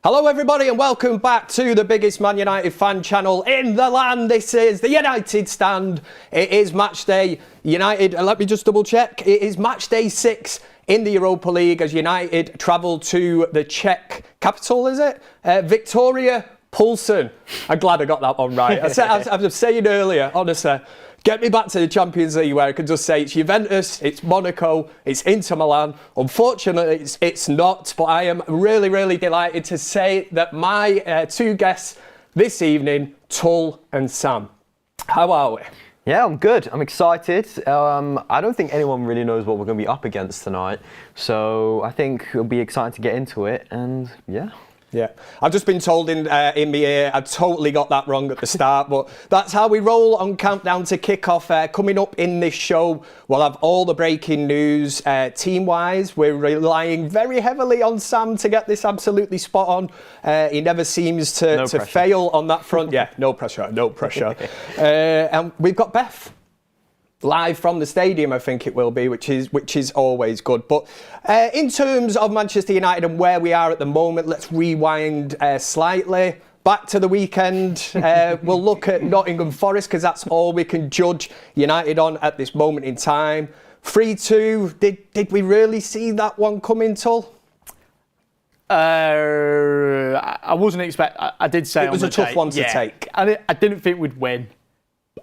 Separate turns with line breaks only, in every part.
Hello everybody and welcome back to the biggest Man United fan channel in the land. This is the United Stand. It is match day United, let me just double check. It is match day 6 in the Europa League as United travel to the Czech capital, is it? Viktoria Plzen. I'm glad I got that one right. I was saying earlier, honestly, get me back to the Champions League where I could just say it's Juventus, it's Monaco, it's Inter Milan. Unfortunately, it's not, but I am really, really delighted to say that my two guests this evening, Tul and Sam. How are we?
Yeah, I'm good. I'm excited. I don't think anyone really knows what we're going to be up against tonight. So I think it'll be exciting to get into it. And yeah.
Yeah, I've just been told in my ear, I totally got that wrong at the start, but that's how we roll on Countdown to Kickoff. Coming up in this show, we'll have all the breaking news. Team-wise, we're relying very heavily on Sam to get this absolutely spot on. He never seems to fail on that front. Yeah, no pressure, no pressure. And we've got Beth. Live from the stadium, I think it will be, which is always good. But in terms of Manchester United and where we are at the moment, let's rewind slightly. Back to the weekend, we'll look at Nottingham Forest because that's all we can judge United on at this moment in time. 3-2, did we really see that one coming, Tul?
I wasn't expecting. I did say
it was a tough one to take.
I didn't think we'd win.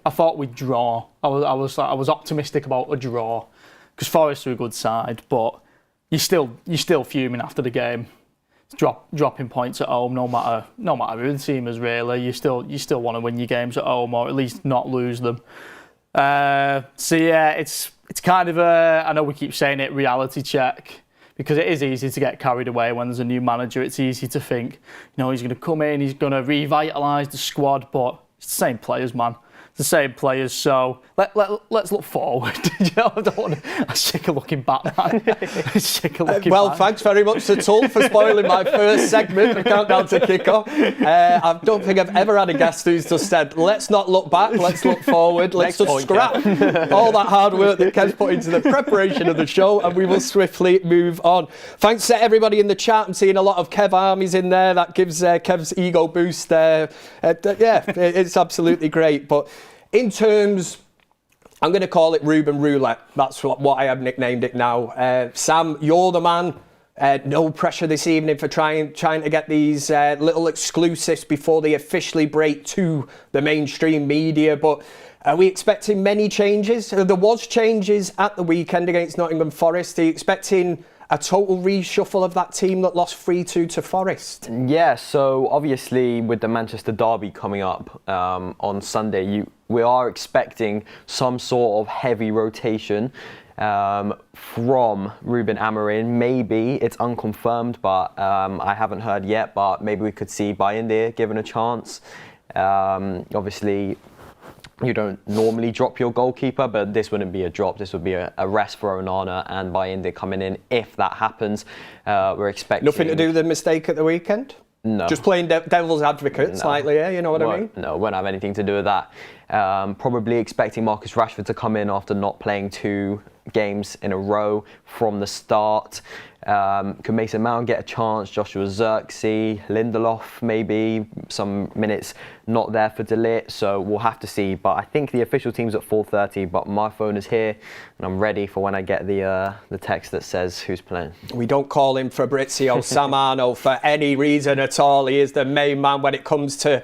I thought we'd draw. I was optimistic about a draw because Forest are a good side, but you're still fuming after the game. Dropping points at home, no matter who the team is really. You still want to win your games at home or at least not lose them. So yeah, it's kind of a, I know we keep saying it, reality check, because it is easy to get carried away when there's a new manager. It's easy to think, he's going to come in, he's going to revitalise the squad, but it's the same players, man. The same players, so let's look forward. I'm sick of looking back, man.
Well, thanks very much to Tul for spoiling my first segment of Countdown to Kickoff. I don't think I've ever had a guest who's just said, let's not look back, let's look forward, let's just scrap all that hard work that Kev's put into the preparation of the show, and we will swiftly move on. Thanks to everybody in the chat. I'm seeing a lot of Kev armies in there. That gives Kev's ego boost. Yeah, it's absolutely great. But in terms, I'm going to call it Ruben Roulette. That's what I have nicknamed it now. Sam, you're the man. No pressure this evening for trying to get these little exclusives before they officially break to the mainstream media. But are we expecting many changes? There was changes at the weekend against Nottingham Forest. Are you expecting a total reshuffle of that team that lost 3-2 to Forest?
Yeah, so obviously with the Manchester derby coming up on Sunday, we are expecting some sort of heavy rotation from Ruben Amorim. Maybe it's unconfirmed, but I haven't heard yet, but maybe we could see Bayindir given a chance. Obviously, you don't normally drop your goalkeeper, but this wouldn't be a drop. This would be a rest for Onana and Bayindir coming in if that happens. We're expecting...
Nothing to do with the mistake at the weekend?
No.
Just playing devil's advocate slightly, yeah? You know what I mean?
No, won't have anything to do with that. Probably expecting Marcus Rashford to come in after not playing 2 games in a row from the start. Could Mason Mount get a chance? Joshua Zirkzee, Lindelof, maybe some minutes not there for Ligt, so we'll have to see. But I think the official team's at 4:30, but my phone is here and I'm ready for when I get the text that says who's playing.
We don't call him Fabrizio Samano for any reason at all. He is the main man when it comes to,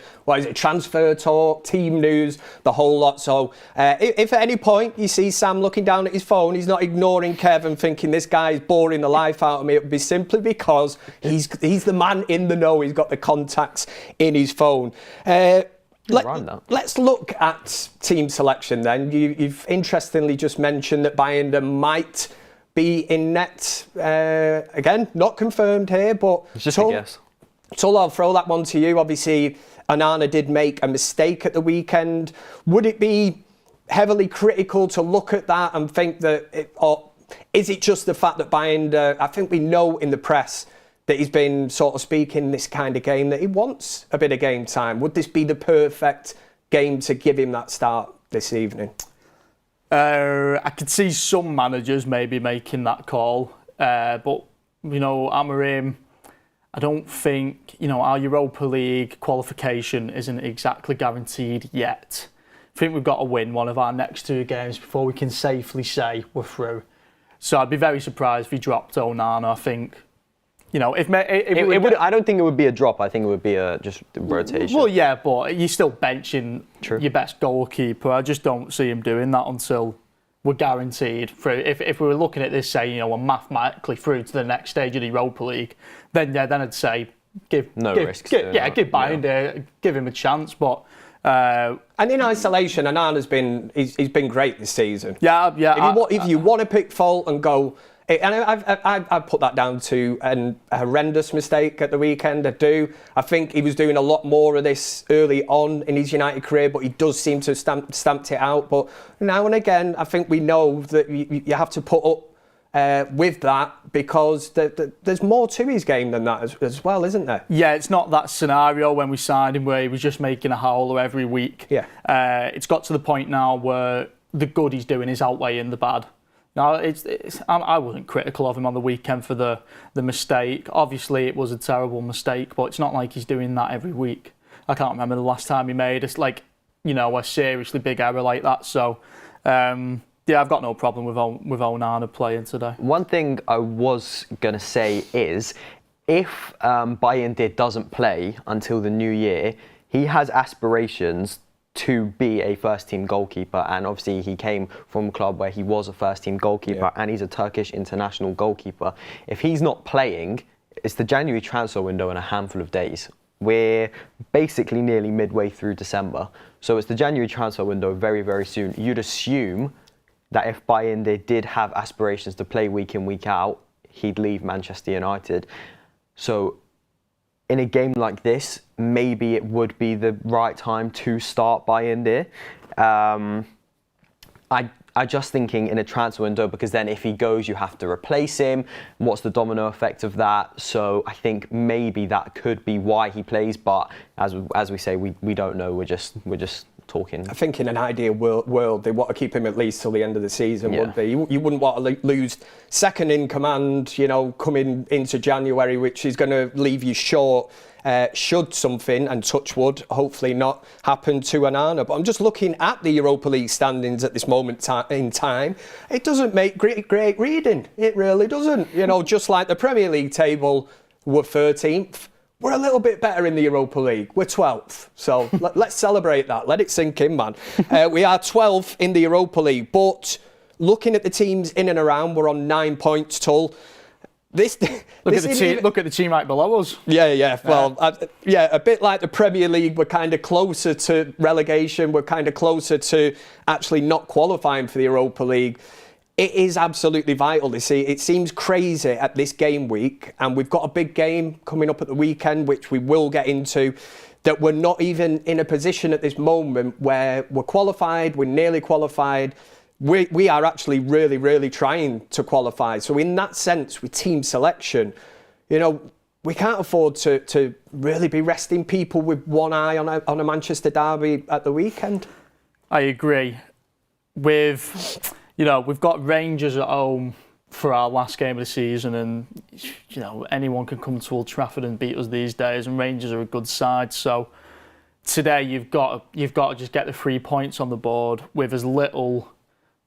transfer talk, team news, the whole lot. So if at any point you see Sam looking down at his phone, he's not ignoring Kev and thinking this guy is boring the life out of me. It would be simply because he's the man in the know. He's got the contacts in his phone. Let's look at team selection then. You've interestingly just mentioned that Bayindir might be in net. Again, not confirmed here, but
it's just a guess.
Tul, I'll throw that one to you. Obviously, Onana did make a mistake at the weekend. Would it be heavily critical to look at that and think that, or is it just the fact that Bayindir, I think we know in the press that he's been sort of speaking this kind of game that he wants a bit of game time. Would this be the perfect game to give him that start this evening?
I could see some managers maybe making that call, but Amorim, I don't think, our Europa League qualification isn't exactly guaranteed yet. I think we've got to win one of our next 2 games before we can safely say we're through. So I'd be very surprised if we dropped Onana. I think,
I don't think it would be a drop. I think it would be just a rotation.
Well, yeah, but you're still benching your best goalkeeper. I just don't see him doing that until we're guaranteed through. If we were looking at this saying, we're mathematically through to the next stage of the Europa League, then I'd say give Bayern give him a chance. But
and in isolation, Onana's he's been great this season.
Yeah.
If you want to pick fault and go. And I put that down to a horrendous mistake at the weekend. I do. I think he was doing a lot more of this early on in his United career, but he does seem to have stamped it out. But now and again, I think we know that you have to put up with that because there's more to his game than that as well, isn't there?
Yeah, it's not that scenario when we signed him where he was just making a howler every week.
Yeah.
It's got to the point now where the good he's doing is outweighing the bad. No, I wasn't critical of him on the weekend for the mistake. Obviously, it was a terrible mistake, but it's not like he's doing that every week. I can't remember the last time he made a seriously big error like that. So, I've got no problem with Onana playing today.
One thing I was going to say is, if Bayern doesn't play until the new year, he has aspirations to be a first-team goalkeeper, and obviously he came from a club where he was a first-team goalkeeper, and he's a Turkish international goalkeeper. If he's not playing, it's the January transfer window in a handful of days. We're basically nearly midway through December, so it's the January transfer window very, very soon. You'd assume that if Bayern did have aspirations to play week in, week out, he'd leave Manchester United. So in a game like this, maybe it would be the right time to start Bayern. I just thinking in a transfer window, because then if he goes, you have to replace him. What's the domino effect of that? So I think maybe that could be why he plays. But as we say, we don't know. We're just talking.
I think in an ideal world, they want to keep him at least till the end of the season, wouldn't they? You wouldn't want to lose second in command, coming into January, which is going to leave you short. Should something, and touch wood, hopefully not happen to Onana. But I'm just looking at the Europa League standings at this moment in time. It doesn't make great reading. It really doesn't. Just like the Premier League table, we're 13th. We're a little bit better in the Europa League. We're 12th. So let's celebrate that. Let it sink in, man. We are 12th in the Europa League. But looking at the teams in and around, we're on 9 points, Tull.
Look at the team right below us.
Yeah. Well, a bit like the Premier League, we're kind of closer to relegation. We're kind of closer to actually not qualifying for the Europa League. It is absolutely vital. It seems crazy at this game week, and we've got a big game coming up at the weekend, which we will get into, that we're not even in a position at this moment where we're qualified, we're nearly qualified. We are actually really, really trying to qualify. So in that sense, with team selection, we can't afford to really be resting people with one eye on a Manchester derby at the weekend.
I agree. We've got Rangers at home for our last game of the season, and anyone can come to Old Trafford and beat us these days, and Rangers are a good side. So today you've got to just get the 3 points on the board with as little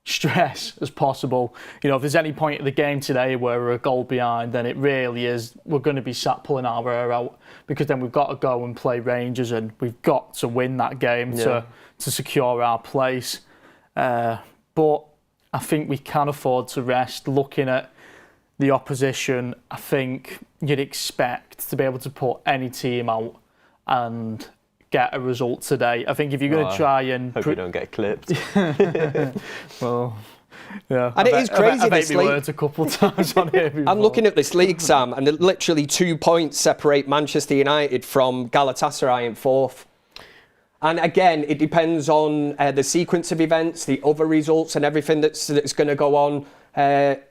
stress as possible. If there's any point of the game today where we're a goal behind, then it really is we're going to be sat pulling our hair out, because then we've got to go and play Rangers, and we've got to win that game to secure our place. But I think we can afford to rest. Looking at the opposition, I think you'd expect to be able to put any team out and get a result today. I think if you're going to try and...
Hope you don't get clipped.
Well, yeah.
And it is crazy,
I've made words a couple of times on here before.
I'm looking at this league, Sam, and literally 2 points separate Manchester United from Galatasaray in 4th. And again, it depends on the sequence of events, the other results and everything that's going to go on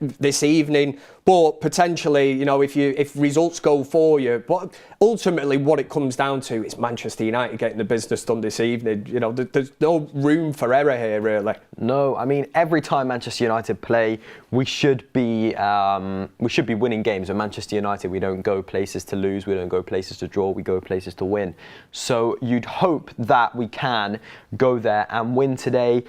this evening. But potentially, if results go for you. But ultimately what it comes down to is Manchester United getting the business done this evening. You know, there's no room for error here, really.
No, I mean, every time Manchester United play, we should be winning games. At Manchester United, we don't go places to lose, we don't go places to draw, we go places to win. So you'd hope that we can go there and win today.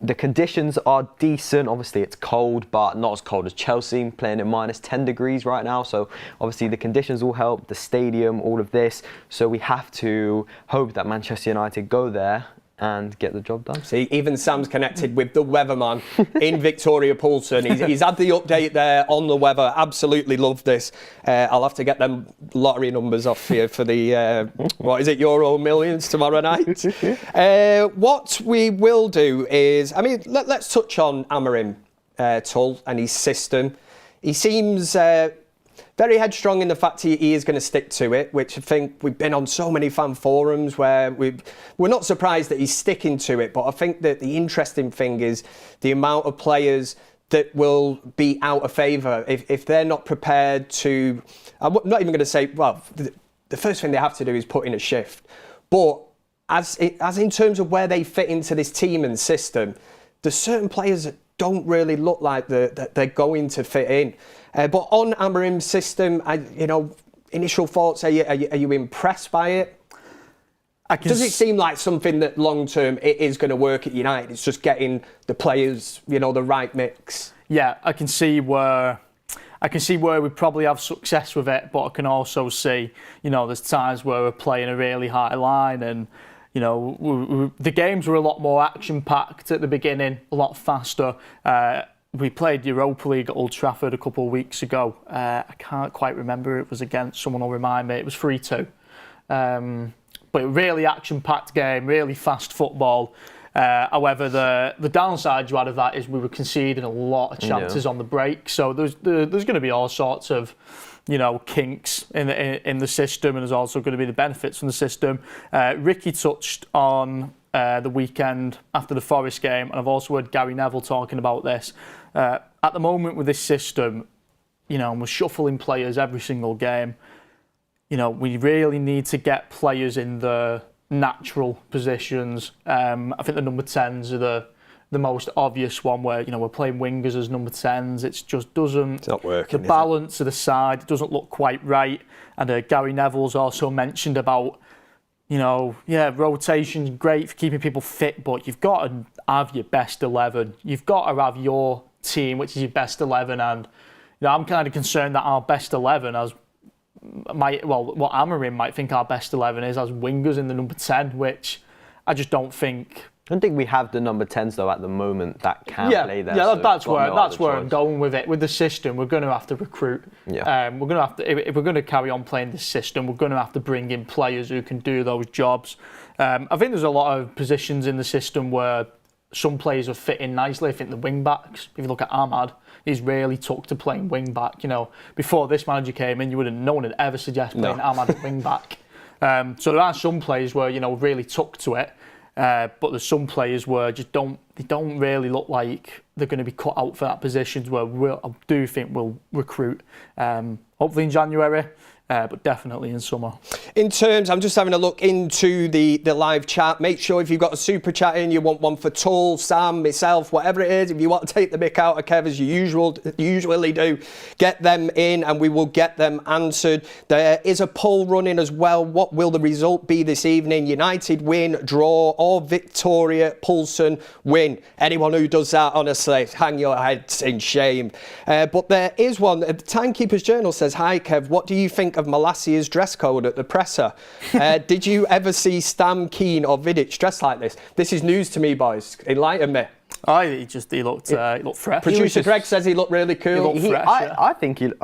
The conditions are decent. Obviously, it's cold, but not as cold as Chelsea, playing at minus 10 degrees right now. So obviously, the conditions will help, the stadium, all of this. So we have to hope that Manchester United go there and get the job done.
See, even Sam's connected with the weatherman in Viktoria Plzen. He's had the update there on the weather. Absolutely love this. I'll have to get them lottery numbers off here for the, what is it, Euro Millions tomorrow night. What we will do is, I mean, let's touch on Amorim, Tul, and his system. He seems very headstrong in the fact he is going to stick to it, which I think we've been on so many fan forums where we're not surprised that he's sticking to it. But I think that the interesting thing is the amount of players that will be out of favour if they're not prepared to. I'm not even going to say, well, the first thing they have to do is put in a shift. But as in terms of where they fit into this team and system, there's certain players that don't really look like they're going to fit in. But on Amorim's system, initial thoughts, are you impressed by it? Does it seem like something that long term it is going to work at United? It's just getting the players, the right mix.
Yeah, I can see where we probably have success with it, but I can also see, there's times where we're playing a really high line and, the games were a lot more action-packed at the beginning, a lot faster. We played Europa League at Old Trafford a couple of weeks ago. I can't quite remember. It was against, someone will remind me, it was 3-2. But a really action-packed game, really fast football. However, the downside you had of that is we were conceding a lot of chances on the break. So there's going to be all sorts of, kinks in the system, and there's also going to be the benefits from the system. Ricky touched on the weekend after the Forest game, and I've also heard Gary Neville talking about this. At the moment with this system, we're shuffling players every single game. We really need to get players in the natural positions. I think the number 10s are the most obvious one where, we're playing wingers as number 10s. It just doesn't...
It's not working,
the balance of the side doesn't look quite right. And Gary Neville's also mentioned about, rotation's great for keeping people fit, but you've got to have your best 11. You've got to have your team, which is your best 11. And, I'm kind of concerned that our best 11 what Amorim might think our best 11 is as wingers in the number 10, which I just don't think...
I don't think we have the number 10s though at the moment that can play there.
Yeah, that's where I'm going with it. With the system, we're going to have to recruit. Yeah. We're going to have to, if we're going to carry on playing this system, we're going to have to bring in players who can do those jobs. I think there's a lot of positions in the system where some players are fitting nicely. I think the wing backs. If you look at Amad, he's really took to playing wing back. Before this manager came in, no one had ever suggested playing Amad at wing back. So there are some players where really took to it. But there's some players where they don't really look like they're going to be cut out for that positions where I do think we'll recruit, hopefully in January, but definitely in summer.
In terms, I'm just having a look into the live chat. Make sure if you've got a super chat in, you want one for Tul, Sam, myself, whatever it is, if you want to take the mick out of Kev as you usually do, get them in and we will get them answered. There is a poll running as well. What will the result be this evening? United win, draw, or Viktoria Plzen win? Anyone who does that, honestly, hang your heads in shame. But there is one. The Timekeeper's Journal says, "Hi Kev, what do you think of Malassia's dress code at the presser? Did you ever see Stam, Keane or Vidic dressed like this?" This is news to me, boys. Enlighten me.
He looked fresh.
Producer Greg says he looked really cool.
He looked fresh,
I think he looked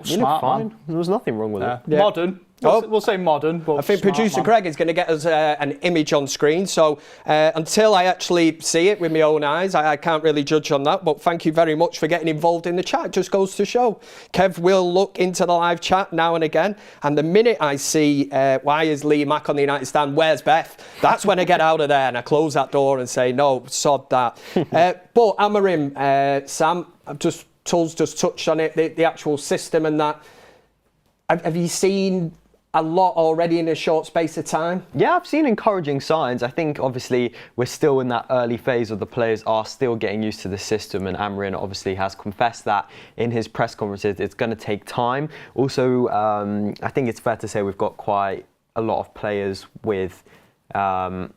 smart,
fine.
man.
There was nothing wrong with it.
Yeah. Modern. We'll say modern, but
I think
smart,
producer
man.
Greg is going to get us an image on screen. So until I actually see it with my own eyes, I can't really judge on that. But thank you very much for getting involved in the chat. It just goes to show. Kev will look into the live chat now and again. And the minute I see, why is Lee Mack on the United stand? Where's Beth? That's when I get out of there and I close that door and say, no, sod that. But Amorim, Sam, Tul's just touched on it, the actual system and that. have you seen a lot already in a short space of time?
Yeah, I've seen encouraging signs. I think obviously we're still in that early phase of the players are still getting used to the system, and Amorim obviously has confessed that in his press conferences. It's going to take time. Also, I think it's fair to say we've got quite a lot of players with high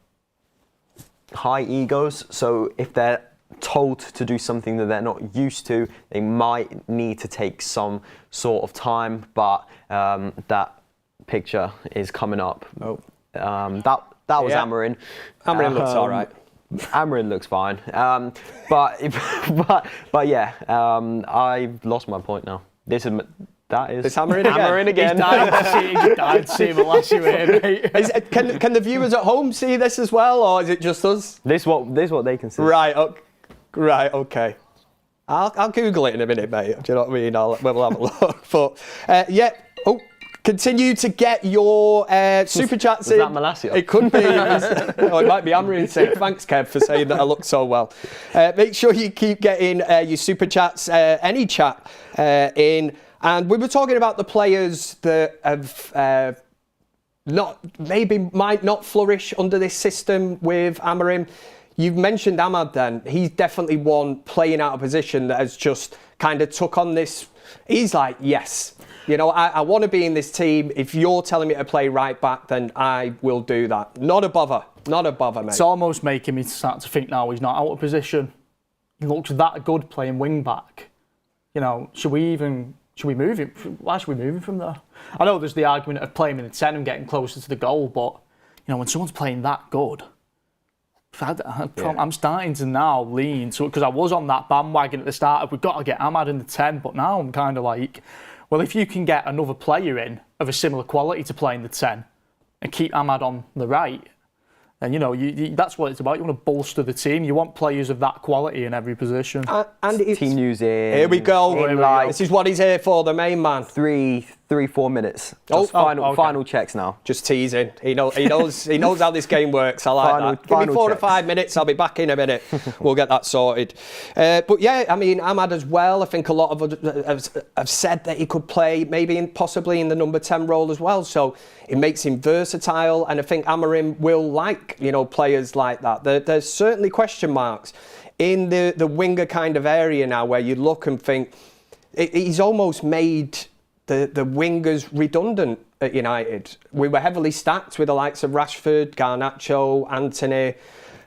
egos. So if they're told to do something that they're not used to, they might need to take some sort of time. But that picture is coming up.
Oh,
that was Amorim.
Amorim looks all right.
Amorim looks fine. But yeah, I've lost my point now. It's
Amorim again.
Amorim again.
He's died to see him last year, mate.
Can the viewers at home see this as well, or is it just us?
This what they can see.
Right. Okay. I'll Google it in a minute, mate. Do you know what I mean? We'll have a look. But yeah. Oh. Continue to get your super chats in.
Was that Malacia?
It could be. It might be Amorim saying thanks, Kev, for saying that I look so well. Make sure you keep getting your super chats, any chat in. And we were talking about the players that have might not flourish under this system with Amorim. You've mentioned Amad then. He's definitely one playing out of position that has just kind of took on this. He's like, yes. You know, I want to be in this team. If you're telling me to play right back, then I will do that. Not a bother, mate.
It's almost making me start to think now he's not out of position. He looks that good playing wing back. You know, should we move him? Why should we move him from there? I know there's the argument of playing in the 10 and getting closer to the goal, but you know, when someone's playing that good, I'm starting to now lean to it, because I was on that bandwagon at the start of we've got to get Amad in the 10, but now I'm kind of like, well, if you can get another player in of a similar quality to playing the 10 and keep Amad on the right, then, you know, that's what it's about. You want to bolster the team. You want players of that quality in every position.
And
team news in.
Here we go. This is what he's here for, the main man.
3-4 minutes. Final checks now.
Just teasing. He knows how this game works. I like that. Give me 4 to 5 minutes. I'll be back in a minute. We'll get that sorted. But yeah, I mean, Amad as well. I think a lot of us have said that he could play possibly in the number 10 role as well. So it makes him versatile, and I think Amorim will like, you know, players like that. There's certainly question marks in the winger kind of area now, where you look and think he's almost made the wingers redundant at United. We were heavily stacked with the likes of Rashford, Garnacho, Anthony,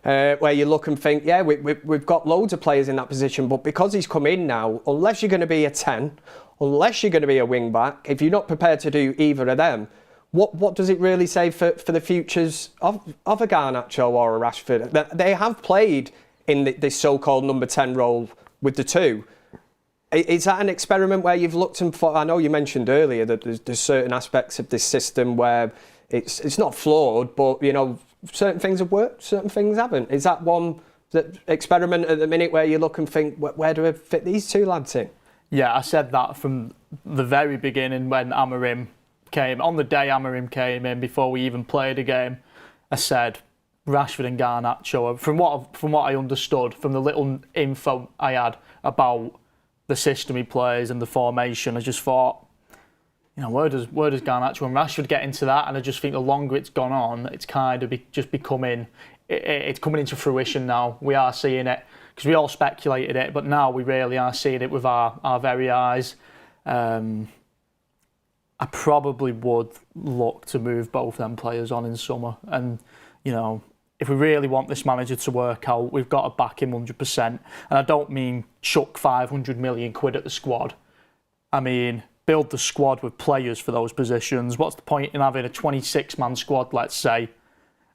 where you look and think, yeah, we've got loads of players in that position, but because he's come in now, unless you're going to be a 10, unless you're going to be a wing back, if you're not prepared to do either of them, what does it really say for the futures of a Garnacho or a Rashford? They have played in this so-called number 10 role with the two. Is that an experiment where you've looked and thought, I know you mentioned earlier that there's certain aspects of this system where it's not flawed, but, you know, certain things have worked, certain things haven't. Is that one experiment at the minute where you look and think, where do I fit these two lads in?
Yeah, I said that from the very beginning when Amorim came. On the day Amorim came in, before we even played a game, I said Rashford and Garnacho, from what I understood, from the little info I had about the system he plays and the formation, I just thought, you know, where does Garnacho and Rashford get into that? And I just think the longer it's gone on, it's kind of just becoming, it's coming into fruition now. We are seeing it, because we all speculated it, but now we really are seeing it with our very eyes. I probably would look to move both them players on in summer. And, you know, if we really want this manager to work out, we've got to back him 100%. And I don't mean chuck 500 million quid at the squad. I mean, build the squad with players for those positions. What's the point in having a 26-man squad, let's say,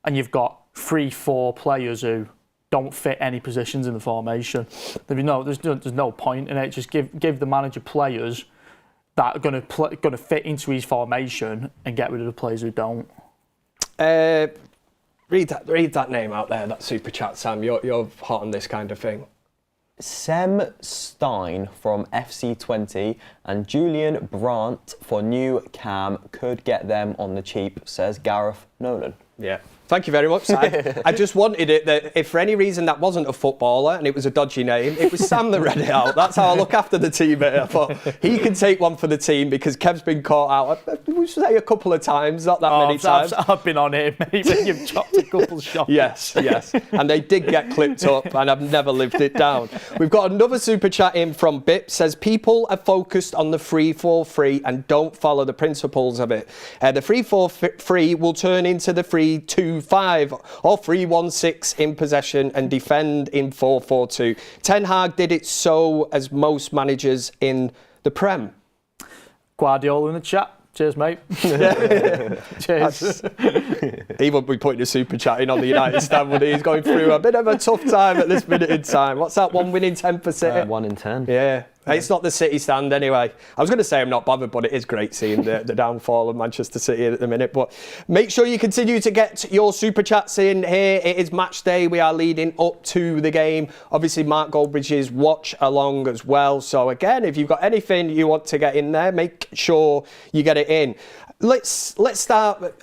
and you've got 3-4 players who don't fit any positions in the formation? There's no point in it. Just give the manager players that are going to fit into his formation and get rid of the players who don't.
Read that name out there, that super chat, Sam. You're hot on this kind of thing.
Sem Stein from FC20 and Julian Brandt for new Cam could get them on the cheap, says Gareth Nolan.
Yeah. Thank you very much. I just wanted it that if for any reason that wasn't a footballer and it was a dodgy name, it was Sam that read it out. That's how I look after the team here. I thought he can take one for the team because Kev's been caught out, we should say a couple of times, not that many times.
I've been on here, mate, when you've chopped a couple shots.
Yes. And they did get clipped up and I've never lived it down. We've got another super chat in from Bip. Says, people are focused on the 3-4-3 and don't follow the principles of it. The 3-4-3 will turn into the 3-2-5 or 3-1-6 in possession and defend in 4-4-2. Ten Hag did it so as most managers in the Prem.
Guardiola in the chat. Cheers, mate. Cheers.
He won't be putting a super chat in on the United stand, would he? He's going through a bit of a tough time at this minute in time. What's that, 1 win in 10 for City?
1 in 10.
Yeah. It's not the City stand anyway. I was going to say I'm not bothered, but it is great seeing the downfall of Manchester City at the minute. But make sure you continue to get your super chats in here. It is match day. We are leading up to the game. Obviously, Mark Goldbridge's watch along as well. So again, if you've got anything you want to get in there, make sure you get it in. Let's start.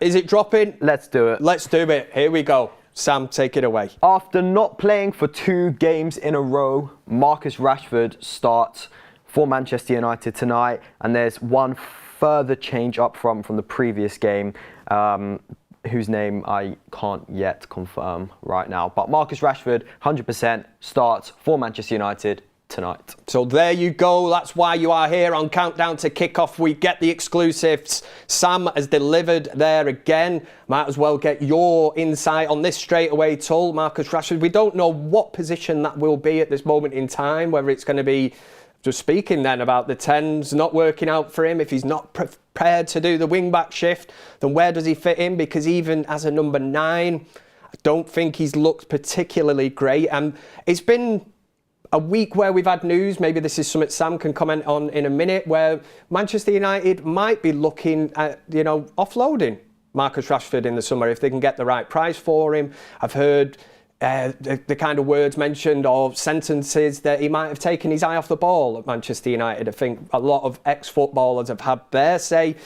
Is it dropping?
Let's do it.
Let's do it. Here we go. Sam, take it away.
After not playing for 2 games in a row, Marcus Rashford starts for Manchester United tonight, and there's one further change up front from the previous game, whose name I can't yet confirm right now. But Marcus Rashford, 100%, starts for Manchester United tonight.
So there you go. That's why you are here on Countdown to Kickoff. We get the exclusives. Sam has delivered there again. Might as well get your insight on this straight away, Tul. Marcus Rashford. We don't know what position that will be at this moment in time, whether it's going to be, just speaking then about the 10s not working out for him. If he's not prepared to do the wing-back shift, then where does he fit in? Because even as a number 9, I don't think he's looked particularly great. And it's been a week where we've had news, maybe this is something Sam can comment on in a minute, where Manchester United might be looking at, offloading Marcus Rashford in the summer if they can get the right price for him. I've heard the kind of words mentioned or sentences that he might have taken his eye off the ball at Manchester United. I think a lot of ex-footballers have had their say.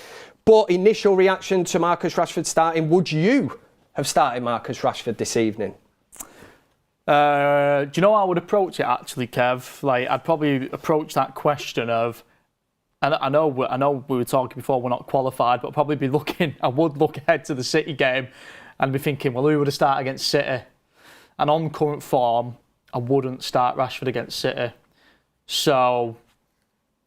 But initial reaction to Marcus Rashford starting, would you have started Marcus Rashford this evening?
Do you know how I would approach it actually, Kev? I'd probably approach that question of, and I know we were talking before, we're not qualified, but I'd probably be I would look ahead to the City game and be thinking, well, who would have started against City? And on current form, I wouldn't start Rashford against City. So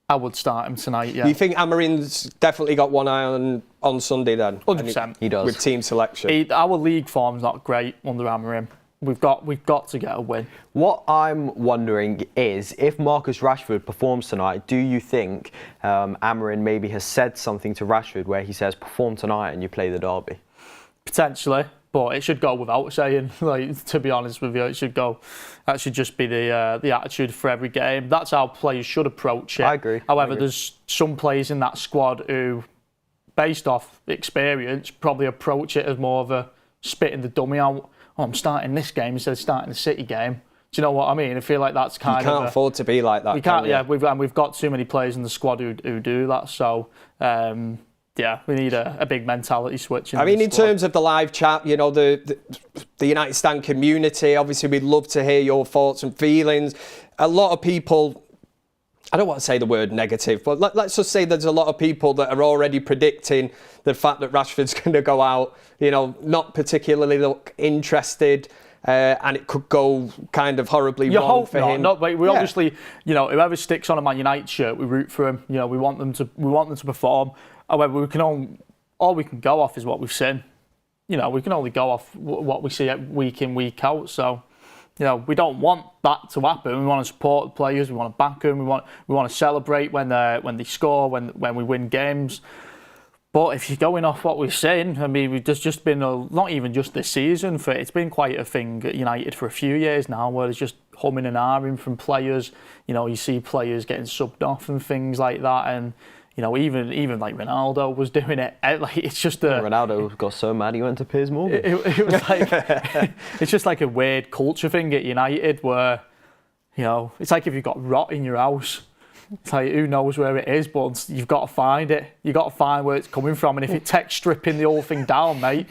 I would start him tonight, yeah.
You think Amorim's definitely got one eye on Sunday then?
100%.
He does.
With team selection.
Our league form's not great under Amorim. We've got to get a win.
What I'm wondering is, if Marcus Rashford performs tonight, do you think Amorim maybe has said something to Rashford where he says, perform tonight and you play the derby?
Potentially, but it should go without saying. To be honest with you, it should go. That should just be the attitude for every game. That's how players should approach it.
I agree.
However, there's some players in that squad who, based off experience, probably approach it as more of a spitting the dummy out. Oh, I'm starting this game instead of starting the City game. Do you know what I mean? I feel like that's kind of...
You can't afford to be like that.
We can't, yeah. We've got too many players in the squad who do that. So, we need a big mentality switch.
In terms of the live chat, the United Stand community, obviously we'd love to hear your thoughts and feelings. A lot of people... I don't want to say the word negative, but let's just say there's a lot of people that are already predicting the fact that Rashford's going to go out, not particularly look interested, and it could go kind of horribly wrong for him.
We obviously, whoever sticks on a Man United shirt, we root for him. We want them to perform. However, all we can go off is what we've seen. We can only go off what we see week in, week out. So. We don't want that to happen. We want to support the players. We want to back them. We want to celebrate when they score, when we win games. But if you're going off what we've seen, there's just been not even just this season. It's been quite a thing at United for a few years now, where there's just humming and ahhing from players. You see players getting subbed off and things like that, and. Even like Ronaldo was doing it. It's just
Ronaldo got so mad he went to Piers Morgan.
It was like it's just like a weird culture thing at United where, it's like if you've got rot in your house, Like, who knows where it is, but you've got to find it. You've got to find where it's coming from. And if it takes stripping the whole thing down, mate,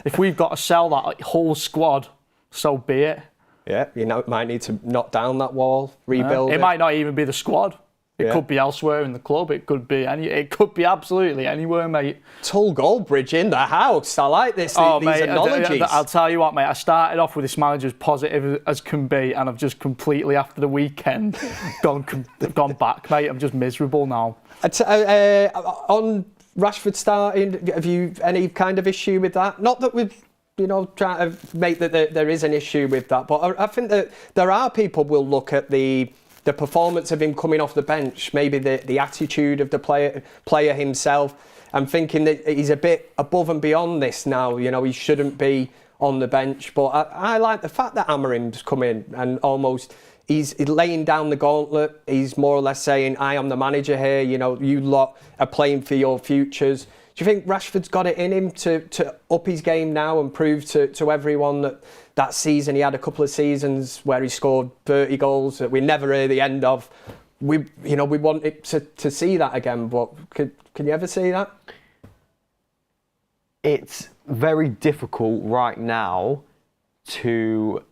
if we've got to sell that whole squad, so be it.
Yeah, might need to knock down that wall, rebuild it.
It might not even be the squad. It could be elsewhere in the club. It could be absolutely anywhere, mate.
Tul Goldbridge in the house. I like this. These
mate,
analogies.
I'll tell you what, mate. I started off with this manager as positive as can be, and I've just completely, after the weekend, gone back, mate. I'm just miserable now.
On Rashford starting, have you any kind of issue with that? Not that we've trying to make that there is an issue with that, but I think that there are people will look at the performance of him coming off the bench, maybe the attitude of the player himself, and thinking that he's a bit above and beyond this now. He shouldn't be on the bench. But I like the fact that Amorim's come in and almost he's laying down the gauntlet. He's more or less saying, I am the manager here. You lot are playing for your futures. Do you think Rashford's got it in him to up his game now and prove to everyone that season he had a couple of seasons where he scored 30 goals that we never hear the end of? We want it to see that again, but can you ever see that?
It's very difficult right now to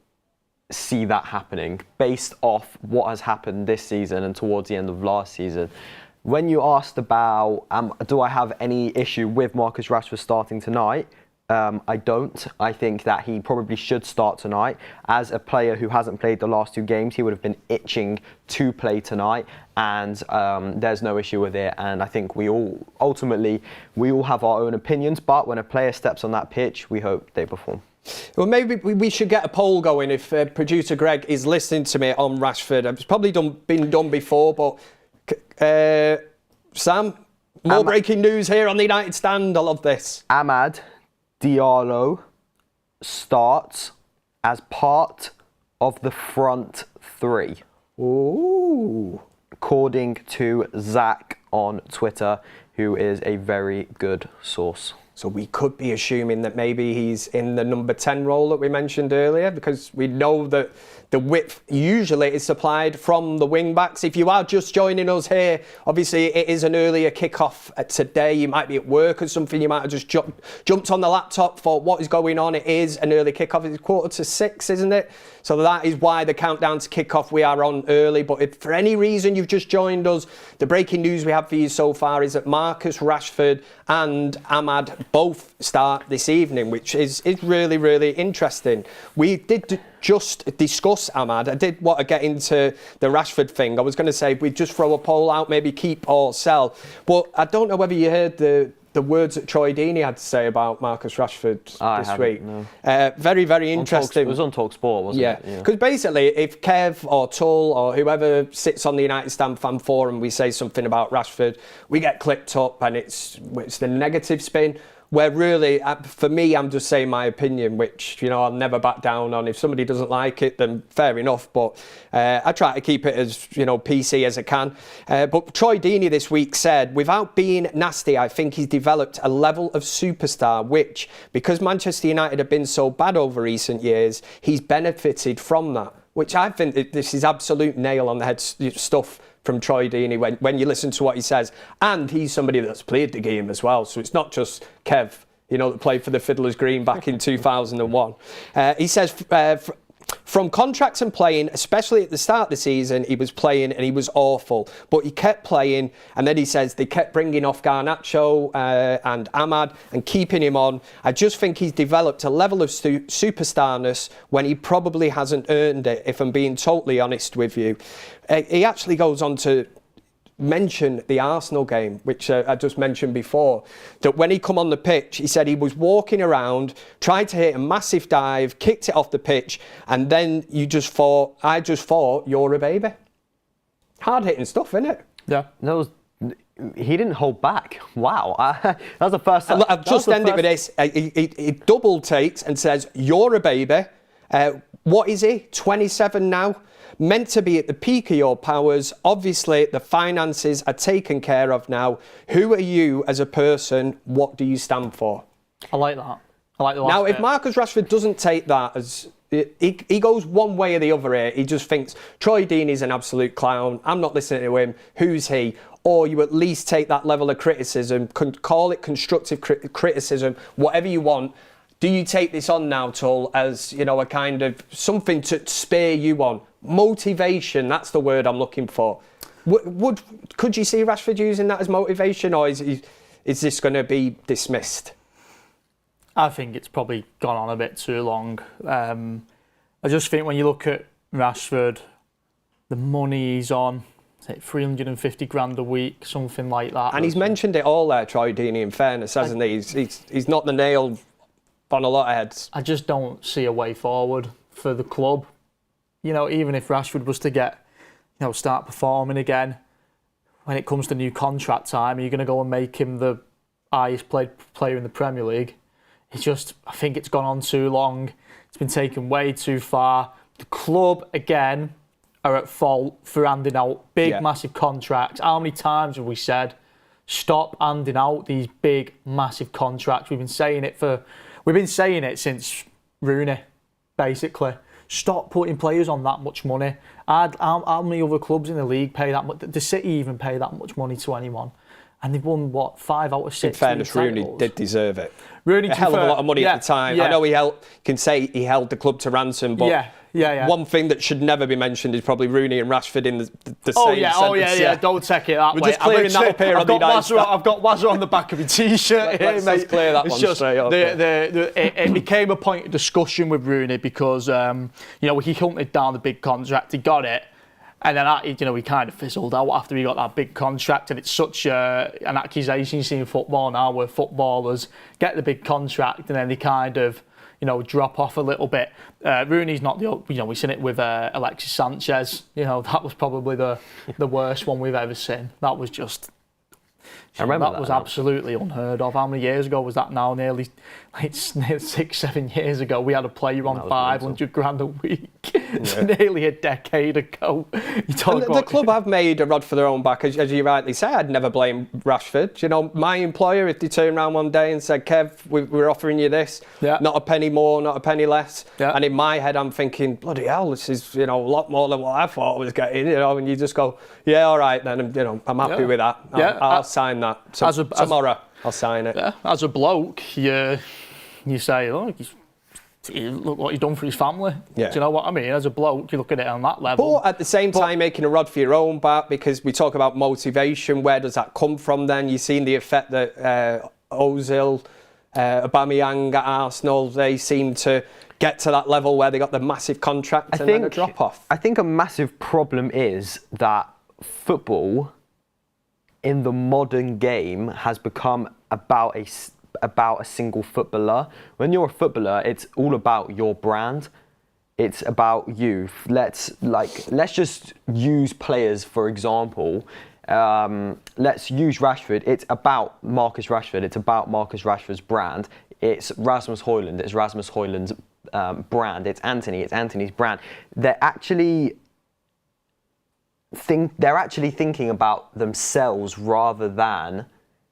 see that happening based off what has happened this season and towards the end of last season. When you asked about do I have any issue with Marcus Rashford starting tonight, I don't. I think that he probably should start tonight. As a player who hasn't played the last 2 games, he would have been itching to play tonight, and there's no issue with it. And I think we all have our own opinions, but when a player steps on that pitch, we hope they perform.
Well, maybe we should get a poll going if producer Greg is listening to me on Rashford. It's probably been done before, but Sam, more breaking news here on the United Stand. I love this.
Amad Diallo starts as part of the front 3.
Ooh.
According to Zach on Twitter, who is a very good source.
So we could be assuming that maybe he's in the number 10 role that we mentioned earlier, because we know that the width usually is supplied from the wing backs. If you are just joining us here, obviously it is an earlier kickoff today. You might be at work or something. You might have just jumped on the laptop for what is going on. It is an early kickoff. It's 5:45, isn't it? So that is why the countdown to kickoff, we are on early. But if for any reason you've just joined us, the breaking news we have for you so far is that Marcus Rashford and Amad both start this evening, which is really, really interesting. We did just discuss Amad. I did want to get into the Rashford thing. I was going to say we'd just throw a poll out, maybe keep or sell. But I don't know whether you heard the words that Troy Deeney had to say about Marcus Rashford this week.
No.
Very, very interesting.
It was on TalkSport, wasn't it?
Yeah, because basically if Kev or Tul or whoever sits on the United Stand fan forum, we say something about Rashford, we get clipped up and it's the negative spin. Where really, for me, I'm just saying my opinion, which, I'll never back down on. If somebody doesn't like it, then fair enough. But I try to keep it as, PC as I can. But Troy Deeney this week said, without being nasty, I think he's developed a level of superstar, which, because Manchester United have been so bad over recent years, he's benefited from that. Which I think this is absolute nail on the head stuff from Troy Deeney when you listen to what he says. And he's somebody that's played the game as well. So it's not just Kev, that played for the Fiddler's Green back in 2001. He says, from contracts and playing, especially at the start of the season, he was playing and he was awful. But he kept playing, and then he says they kept bringing off Garnacho and Amad and keeping him on. I just think he's developed a level of superstarness when he probably hasn't earned it, if I'm being totally honest with you. He actually goes on to mention the Arsenal game, which I just mentioned before, that when he come on the pitch, he said he was walking around, tried to hit a massive dive, kicked it off the pitch, and then I just thought, you're a baby. Hard-hitting stuff, isn't it?
Yeah.
He didn't hold back. Wow. That's the first time.
I've just ended with this. He double takes and says, you're a baby. What is he? 27 now? Meant to be at the peak of your powers. Obviously, the finances are taken care of now. Who are you as a person? What do you stand for?
I like that. I like the last
Now,
bit.
if Marcus Rashford doesn't take that as he goes one way or the other here. He just thinks Troy Deeney's an absolute clown. I'm not listening to him. Who's he? Or you at least take that level of criticism, call it constructive criticism, whatever you want. Do you take this on now, Tul, as, you know, a kind of something to spur you on? Motivation, that's the word I'm looking for. Could you see Rashford using that as motivation, or is this going to be dismissed?
I think it's probably gone on a bit too long. I just think when you look at Rashford, the money he's on, like 350 grand a week, something like that.
And he's mentioned it all there, Troy Deeney, in fairness, hasn't he? He's not the nail on a lot of heads.
I just don't see a way forward for the club. You know, even if Rashford was to get, you know, start performing again, when it comes to new contract time, are you going to go and make him the highest paid player in the Premier League? I think it's gone on too long. It's been taken way too far. The club, again, are at fault for handing out big, massive contracts. How many times have we said, stop handing out these big, massive contracts? We've been saying it since Rooney, basically. Stop putting players on that much money. How many other clubs in the league pay that much? The City even pay that much money to anyone? And they've won, 5 out of 6
In fairness, Rooney did deserve it.
Rooney,
a hell of a lot of money at the time. I know he held the club to ransom, but one thing that should never be mentioned is probably Rooney and Rashford in the same sentence.
Don't take it that way.
We're just clearing that up here on the night.
I've got Wazza on the back of my T-shirt here, mate.
Let's clear that one straight up.
It became a point of discussion with Rooney because he hunted down the big contract, he got it. And then, he kind of fizzled out after he got that big contract. And it's such an accusation you see in football now where footballers get the big contract and then they kind of, drop off a little bit. Rooney's not we've seen it with Alexis Sanchez. That was probably the worst one we've ever seen. That was just...
I remember
that was absolutely unheard of. How many years ago was that now? Nearly 6-7 years ago. We had a player on 500 grand a week. It's nearly a decade ago.
The club have made a rod for their own back, as you rightly say. I'd never blame Rashford. My employer, if they turned around one day and said, Kev, we're offering you this, not a penny more, not a penny less. Yeah. And in my head, I'm thinking, bloody hell, this is a lot more than what I thought I was getting. And you just go, yeah, all right, then I'm happy with that. I'll sign that. Tomorrow, I'll sign it.
Yeah, as a bloke, you say, look what he's done for his family. Yeah. Do you know what I mean? As a bloke, you look at it on that level.
But at the same time, making a rod for your own back, because we talk about motivation, where does that come from then? You've seen the effect that Ozil, Aubameyang at Arsenal, they seem to get to that level where they got the massive contract and then a drop-off.
I think a massive problem is that football in the modern game has become about a single footballer. When you're a footballer, it's all about your brand. It's about you. Let's just use players for example. Let's use Rashford. It's about Marcus Rashford. It's about Marcus Rashford's brand. It's Rasmus Højlund. It's Rasmus Højlund's brand. It's Anthony. It's Anthony's brand. They're actually thinking about themselves rather than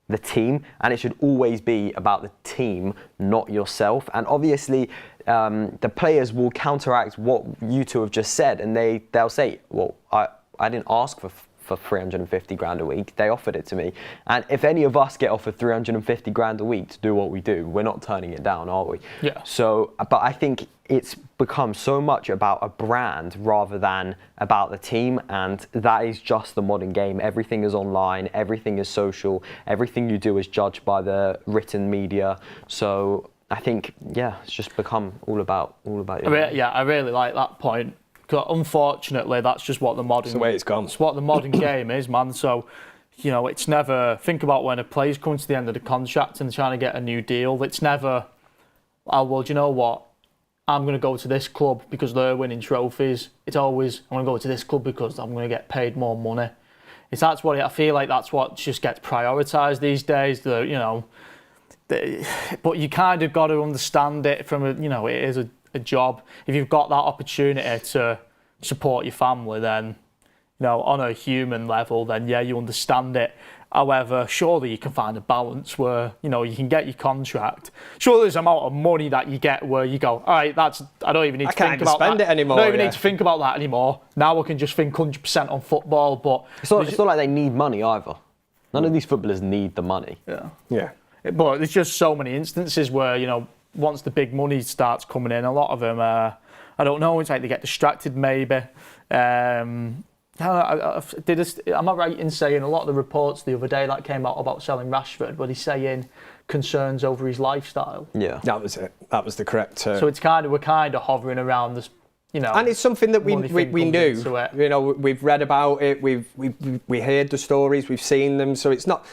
the team, and it should always be about the team, not yourself. And obviously the players will counteract what you two have just said, and they'll say, well, I didn't ask for 350 grand a week, they offered it to me. And if any of us get offered 350 grand a week to do what we do, we're not turning it down, are we?
Yeah.
So, but I think it's become so much about a brand rather than about the team, and that is just the modern game. Everything is online, everything is social, everything you do is judged by the written media. So I think, it's just become all about you.
I really like that point. Unfortunately, that's just what the modern...
It's the way it's gone.
It's what the modern game is, man. So, it's never... Think about when a player's coming to the end of the contract and trying to get a new deal. It's never, do you know what? I'm going to go to this club because they're winning trophies. It's always, I'm going to go to this club because I'm going to get paid more money. I feel like that's what just gets prioritised these days. But you kind of got to understand it from it is a job. If you've got that opportunity to support your family, then on a human level, then you understand it. However, surely you can find a balance where, you know, you can get your contract. Surely there's an amount of money that you get where you go, all right, I don't even need to think about
spend
that.
It anymore.
I don't even need to think about that anymore. Now I can just think 100% on football. But
it's not like they need money either. None of these footballers need the money.
Yeah. But there's just so many instances where, you know, once the big money starts coming in, a lot of them, I don't know, it's like they get distracted maybe. Am I right in saying a lot of the reports the other day that came out about selling Rashford, were they saying concerns over his lifestyle?
Yeah.
That was it. That was the correct term.
So we're kind of hovering around this, you know.
And it's something that we knew. You know, we've read about it, we heard the stories, we've seen them. So it's not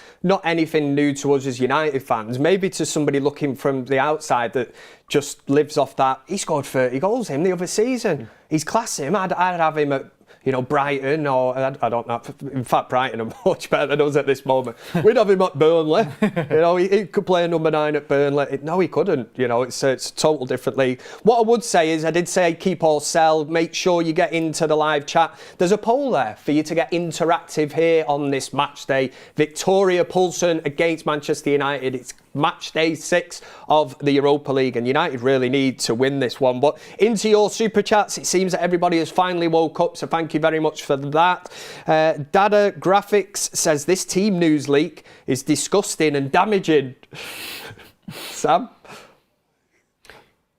anything new to us as United fans. Maybe to somebody looking from the outside that just lives off that. He scored 30 goals the other season. He's class him. I'd have him at, you know, Brighton, or I don't know. In fact, Brighton are much better than us at this moment. We'd have him at Burnley. You know, he could play number 9 at Burnley. No, he couldn't. You know, it's a total different league. What I would say is, I did say keep or sell. Make sure you get into the live chat. There's a poll there for you to get interactive here on this match day. Viktoria Plzen against Manchester United. It's match day 6 of the Europa League, and United really need to win this one. But into your super chats, it seems that everybody has finally woke up, so thank you very much for that. Dada Graphics says this team news leak is disgusting and damaging. Sam?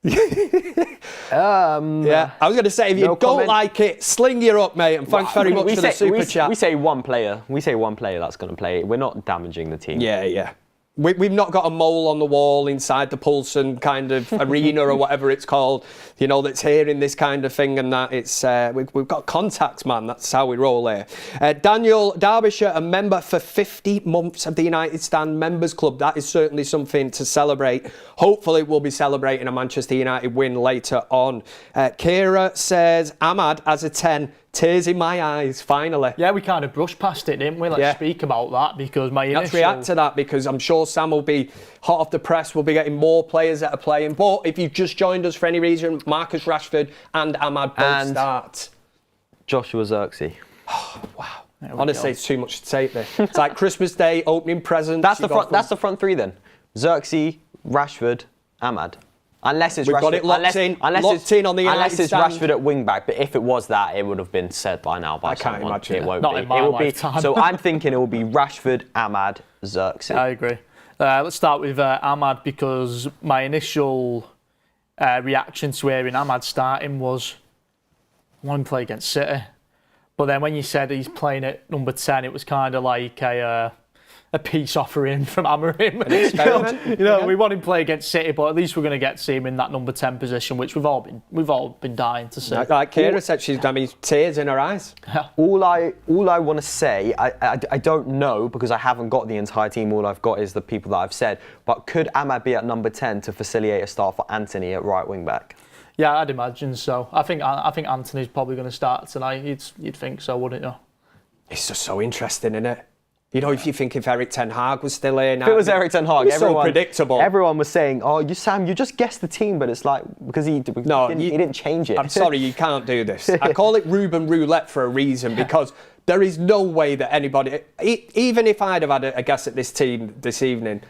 Yeah, I was going to say, if you don't like it, sling your up, mate, and thanks very much for the super chat.
We say one player that's going to play it. We're not damaging the team.
Yeah. We've not got a mole on the wall inside the Plzeň kind of arena or whatever it's called, you know, that's hearing this kind of thing and that. It's we've got contacts, man. That's how we roll here. Daniel Derbyshire, a member for 50 months of the United Stand Members Club. That is certainly something to celebrate. Hopefully we'll be celebrating a Manchester United win later on. Kira says, Amad as a 10. Tears in my eyes, finally.
Yeah, we kind of brushed past it, didn't we? Let's speak about that, because my initial...
Let's react to that, because I'm sure Sam will be hot off the press. We'll be getting more players that are playing. But if you've just joined us for any reason, Marcus Rashford and Amad both start.
Joshua Zirkzee.
Oh, wow. Honestly, it's too much to take there. It's like Christmas Day, opening presents.
That's the front three then. Zirkzee, Rashford, Amad. Unless it's
We've
Rashford,
got it locked in on the
unless it's
stand.
Rashford at wing back. But if it was that, it would have been said by now. I
can't imagine
it. Won't
Not
be.
in my lifetime.
So I'm thinking it will be Rashford, Amad, Zirkzee.
I agree. Let's start with Amad, because my initial reaction to hearing Amad starting was, I want him to play against City. But then when you said he's playing at number 10, it was kind of like a peace offering from Amorim.
An experiment.
You know, we want him to play against City, but at least we're going to get to see him in that number 10 position, which we've all been dying to see.
Like Kira said, she's having tears in her eyes.
All I want to say, I don't know, because I haven't got the entire team. All I've got is the people that I've said. But could Amad be at number 10 to facilitate a start for Anthony at right wing back?
Yeah, I'd imagine so. I think Anthony's probably going to start tonight. You'd think so, wouldn't you?
It's just so interesting, isn't it? You know, if Eric Ten Hag was still here now.
If it was Eric Ten Hag,
so predictable.
Everyone was saying, "Oh, you just guessed the team," but it's like because he didn't change it.
I'm sorry, you can't do this. I call it Ruben roulette for a reason, because there is no way that anybody, even if I'd have had a guess at this team this evening,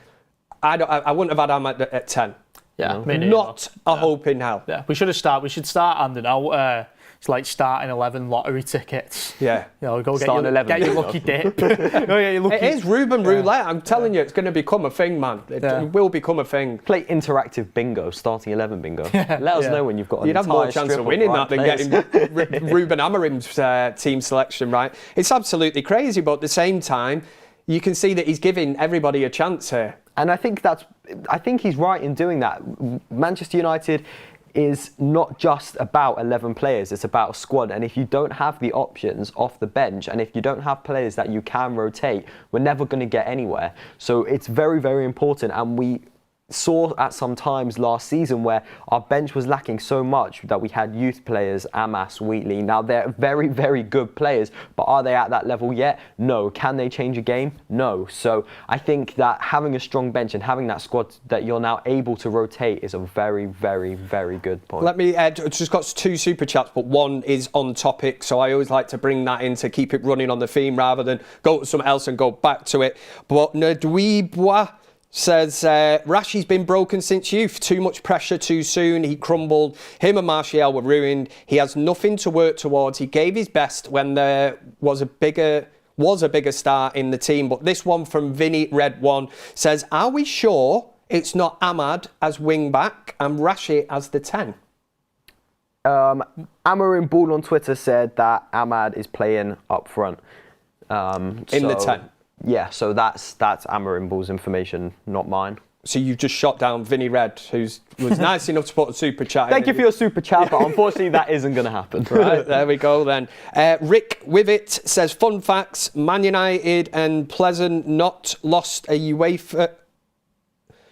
I wouldn't have had Amad at 10.
Yeah,
not a hope in hell.
Yeah, we should start handing out. It's like starting 11 lottery tickets.
Yeah.
You know, get your lucky dip.
It is Ruben roulette. I'm telling you, it's going to become a thing, man. It will become a thing.
Play interactive bingo, starting 11 bingo. Let us know when you've got an
You'd have more chance of winning that than
players.
getting Ruben Amorim's team selection right. It's absolutely crazy, but at the same time, you can see that he's giving everybody a chance here.
And I think he's right in doing that. Manchester United is not just about 11 players, it's about a squad. And if you don't have the options off the bench, and if you don't have players that you can rotate, we're never going to get anywhere. So it's very, very important. And saw at some times last season where our bench was lacking so much that we had youth players, Amas, Wheatley. Now they're very, very good players, but are they at that level yet? No. Can they change a game? No. So I think that having a strong bench and having that squad that you're now able to rotate is a very, very, very good point.
Let me add, I've just got 2 super chats, but one is on topic, so I always like to bring that in to keep it running on the theme rather than go to something else and go back to it. But Ndwibwa says, Rashi's been broken since youth. Too much pressure too soon. He crumbled. Him and Martial were ruined. He has nothing to work towards. He gave his best when there was a bigger star in the team. But this one from Vinny Red One says, are we sure it's not Amad as wing back and Rashi as the 10?
Amorim Ball on Twitter said that Amad is playing up front.
In the 10?
Yeah, so that's Amorim Ball's information, not mine.
So you've just shot down Vinny Red, who was nice enough to put a super chat
Thank you for your super chat, but unfortunately that isn't going to happen.
Right, there we go then. Rick Wivett says, fun facts, Man United and Plzeň not lost a UEFA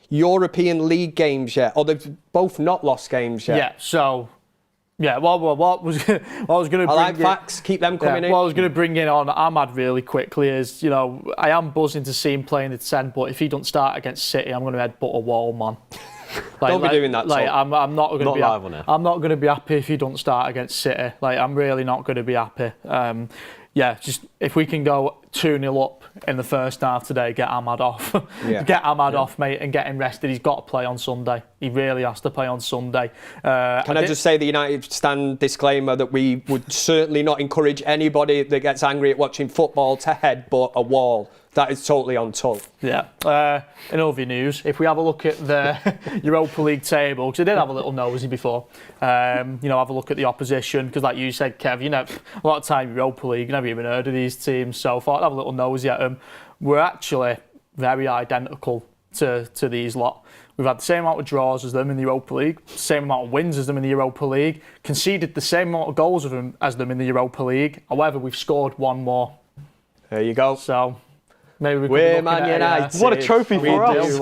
European League games yet. Or they've both not lost games yet.
Yeah, so... Yeah, what was going to bring
I like facts, keep them coming in.
What I was going to bring in on Amad really quickly is, you know, I am buzzing to see him playing the 10, but if he don't start against City, I'm going to headbutt a wall, man.
Don't be doing that,
I'm not going to be
live on it.
I'm not going to be happy if he don't start against City. Like, I'm really not going to be happy. Yeah, just if we can go 2-0 up in the first half today, get Amad off. Get Amad off, mate, and get him rested. He's got to play on Sunday. He really has to play on Sunday.
Can I just say the United stand disclaimer that we would certainly not encourage anybody that gets angry at watching football to headbutt a wall. That is totally on Tul.
Yeah. In other news, if we have a look at the Europa League table, because I did have a little nosy before, have a look at the opposition, because like you said, Kev, a lot of time Europa League, never even heard of these teams, so I thought I'd have a little nosy at them. We're actually very identical to these lot. We've had the same amount of draws as them in the Europa League, same amount of wins as them in the Europa League, conceded the same amount of goals as them in the Europa League. However, we've scored one more.
There you go.
So... maybe we
We're Man United.
What a trophy for us.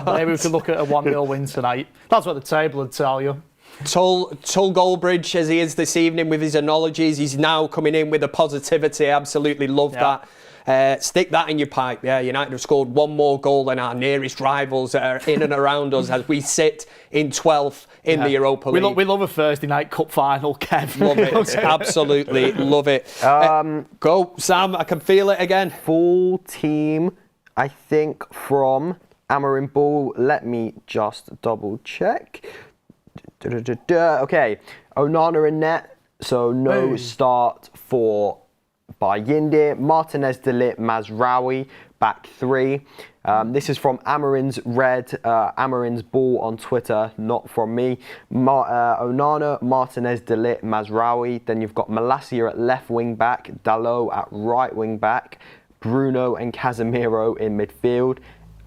Maybe we could look at a 1-0 win tonight. That's what the table would tell you.
Tul Goldbridge, as he is this evening with his analogies, he's now coming in with a positivity. Absolutely love that. Stick that in your pipe. Yeah, United have scored one more goal than our nearest rivals that are in and around us as we sit in 12th in the Europa League.
We love a Thursday night cup final, Kev.
Love it. Absolutely love it. Go, Sam. I can feel it again.
Full team, I think, from Amorim Ball. Let me just double check. Okay, Onana in net. So no start for Bayinde, Martinez, De Ligt, Mazraoui, back 3. This is from Amorim's Ball on Twitter, not from me. Onana, Martinez, De Ligt, Mazraoui. Then you've got Malacia at left wing back, Dalot at right wing back, Bruno and Casemiro in midfield,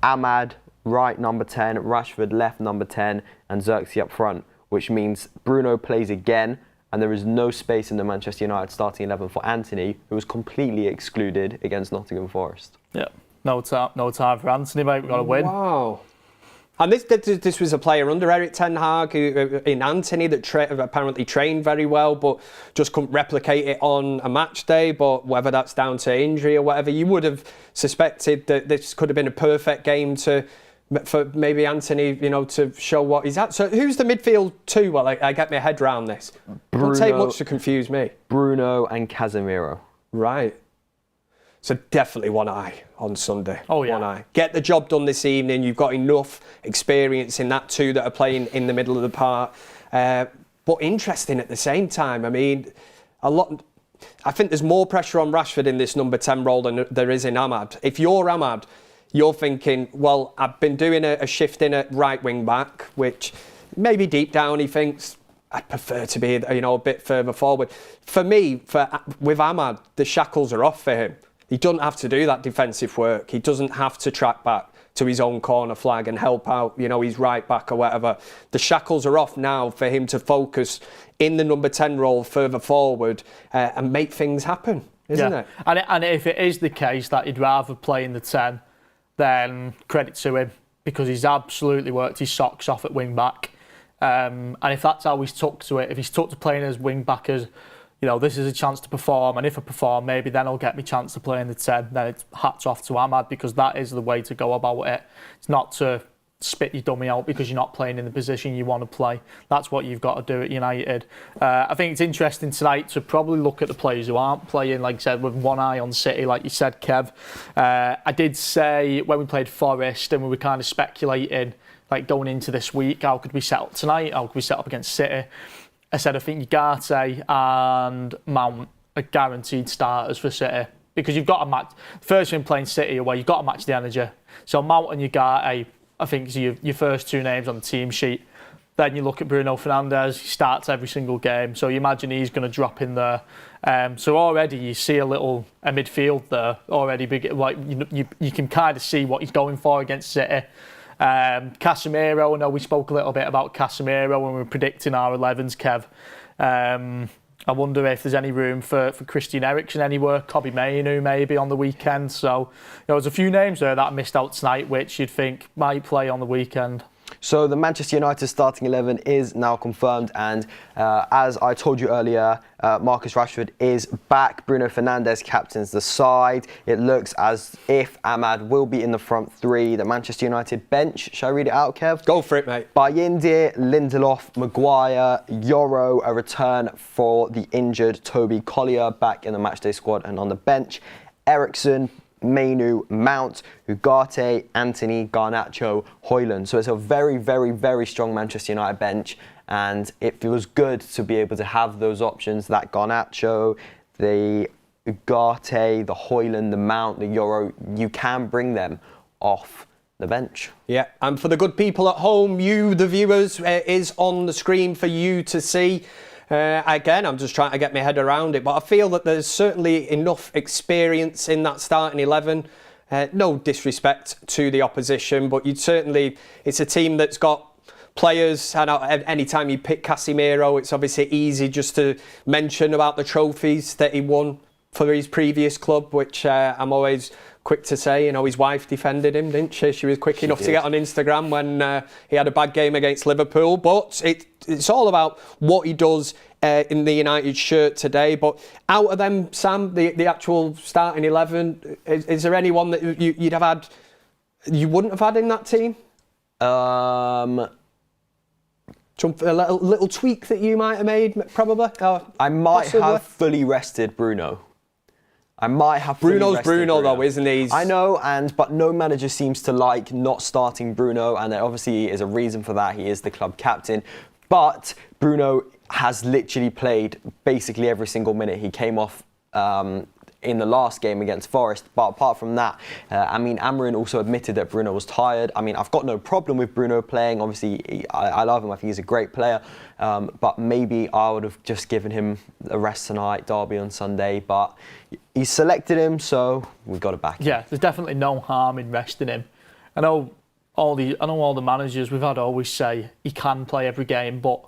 Amad right number 10, Rashford left number 10, and Xerxes up front, which means Bruno plays again. And there is no space in the Manchester United starting 11 for Anthony, who was completely excluded against Nottingham Forest. Yeah,
no time for Anthony, mate. We've got to win.
Wow. And this was a player under Eric Ten Hag in Anthony that apparently trained very well, but just couldn't replicate it on a match day. But whether that's down to injury or whatever, you would have suspected that this could have been a perfect game for maybe Anthony, to show what he's at. So who's the midfield 2? Well, I get my head around this. It'll take much to confuse me.
Bruno and Casemiro.
Right. So definitely one eye on Sunday.
Oh, yeah.
One eye. Get the job done this evening. You've got enough experience in that 2 that are playing in the middle of the park. But interesting at the same time. I mean, I think there's more pressure on Rashford in this number 10 role than there is in Amad. If you're Amad, you're thinking, well, I've been doing a shift in at right wing back, which maybe deep down he thinks I'd prefer to be, a bit further forward. For me, with Amad, the shackles are off for him. He doesn't have to do that defensive work. He doesn't have to track back to his own corner flag and help out, his right back or whatever. The shackles are off now for him to focus in the number 10 role further forward and make things happen, isn't it?
And if it is the case that he'd rather play in the 10, then credit to him. because he's absolutely worked his socks off at wing back. And if that's how he's took to it, if he's took to playing as wing back as, this is a chance to perform, and if I perform, maybe then I'll get my chance to play in the 10, then it's hats off to Amad, because that is the way to go about it. It's not to spit your dummy out because you're not playing in the position you want to play. That's what you've got to do at United. I think it's interesting tonight to probably look at the players who aren't playing, like I said, with one eye on City, like you said, Kev. I did say when we played Forest and we were kind of speculating, like going into this week, how could we set up tonight? How could we set up against City? I said, I think Ugarte and Mount are guaranteed starters for City, because you've got to match. First thing playing City away, you've got to match the energy. So Mount and Ugarte, I think, is your first two names on the team sheet. Then you look at Bruno Fernandes, he starts every single game. So you imagine he's going to drop in there. So already you see a midfield there already. Like you can kind of see what he's going for against City. Casemiro, I know we spoke a little bit about Casemiro when we were predicting our 11s, Kev. I wonder if there's any room for Christian Eriksen anywhere, Kobbie Mainoo maybe on the weekend. So there's a few names there that I missed out tonight, which you'd think might play on the weekend.
So the Manchester United starting 11 is now confirmed, and as I told you earlier, Marcus Rashford is back. Bruno Fernandes captains the side. It looks as if Amad will be in the front three. The Manchester United bench, shall I read it out, Kev?
Go for it, mate.
Bayindir, Lindelof, Maguire, Yoro, a return for the injured Toby Collier back in the matchday squad and on the bench. Eriksen, Mainoo, Mount, Ugarte, Anthony, Garnacho, Højlund. So it's a very, very, very strong Manchester United bench, and it feels good to be able to have those options, that Garnacho, the Ugarte, the Højlund, the Mount, the Euro. You can bring them off the bench.
Yeah, and for the good people at home, you, the viewers, is on the screen for you to see. Again, I'm just trying to get my head around it, but I feel that there's certainly enough experience in that starting 11. No disrespect to the opposition, but it's a team that's got players, and any time you pick Casemiro, it's obviously easy just to mention about the trophies that he won for his previous club, which I'm always quick to say. His wife defended him, didn't she? She was quick enough to get on Instagram when he had a bad game against Liverpool. But it's all about what he does in the United shirt today. But out of them, Sam, the actual starting 11, is there anyone that you wouldn't have had in that team? A little tweak that you might have made, probably?
I might have fully rested Bruno.
Bruno's Bruno though, isn't he?
I know, but no manager seems to like not starting Bruno, and there obviously is a reason for that. He is the club captain. But Bruno has literally played basically every single minute. He came off in the last game against Forest, but apart from that, Amorim also admitted that Bruno was tired. I've got no problem with Bruno playing. Obviously, I love him. I think he's a great player. But maybe I would have just given him a rest tonight, Derby on Sunday. But he selected him, so we've got to back him.
Yeah, there's definitely no harm in resting him. I know all the managers we've had always say he can play every game, but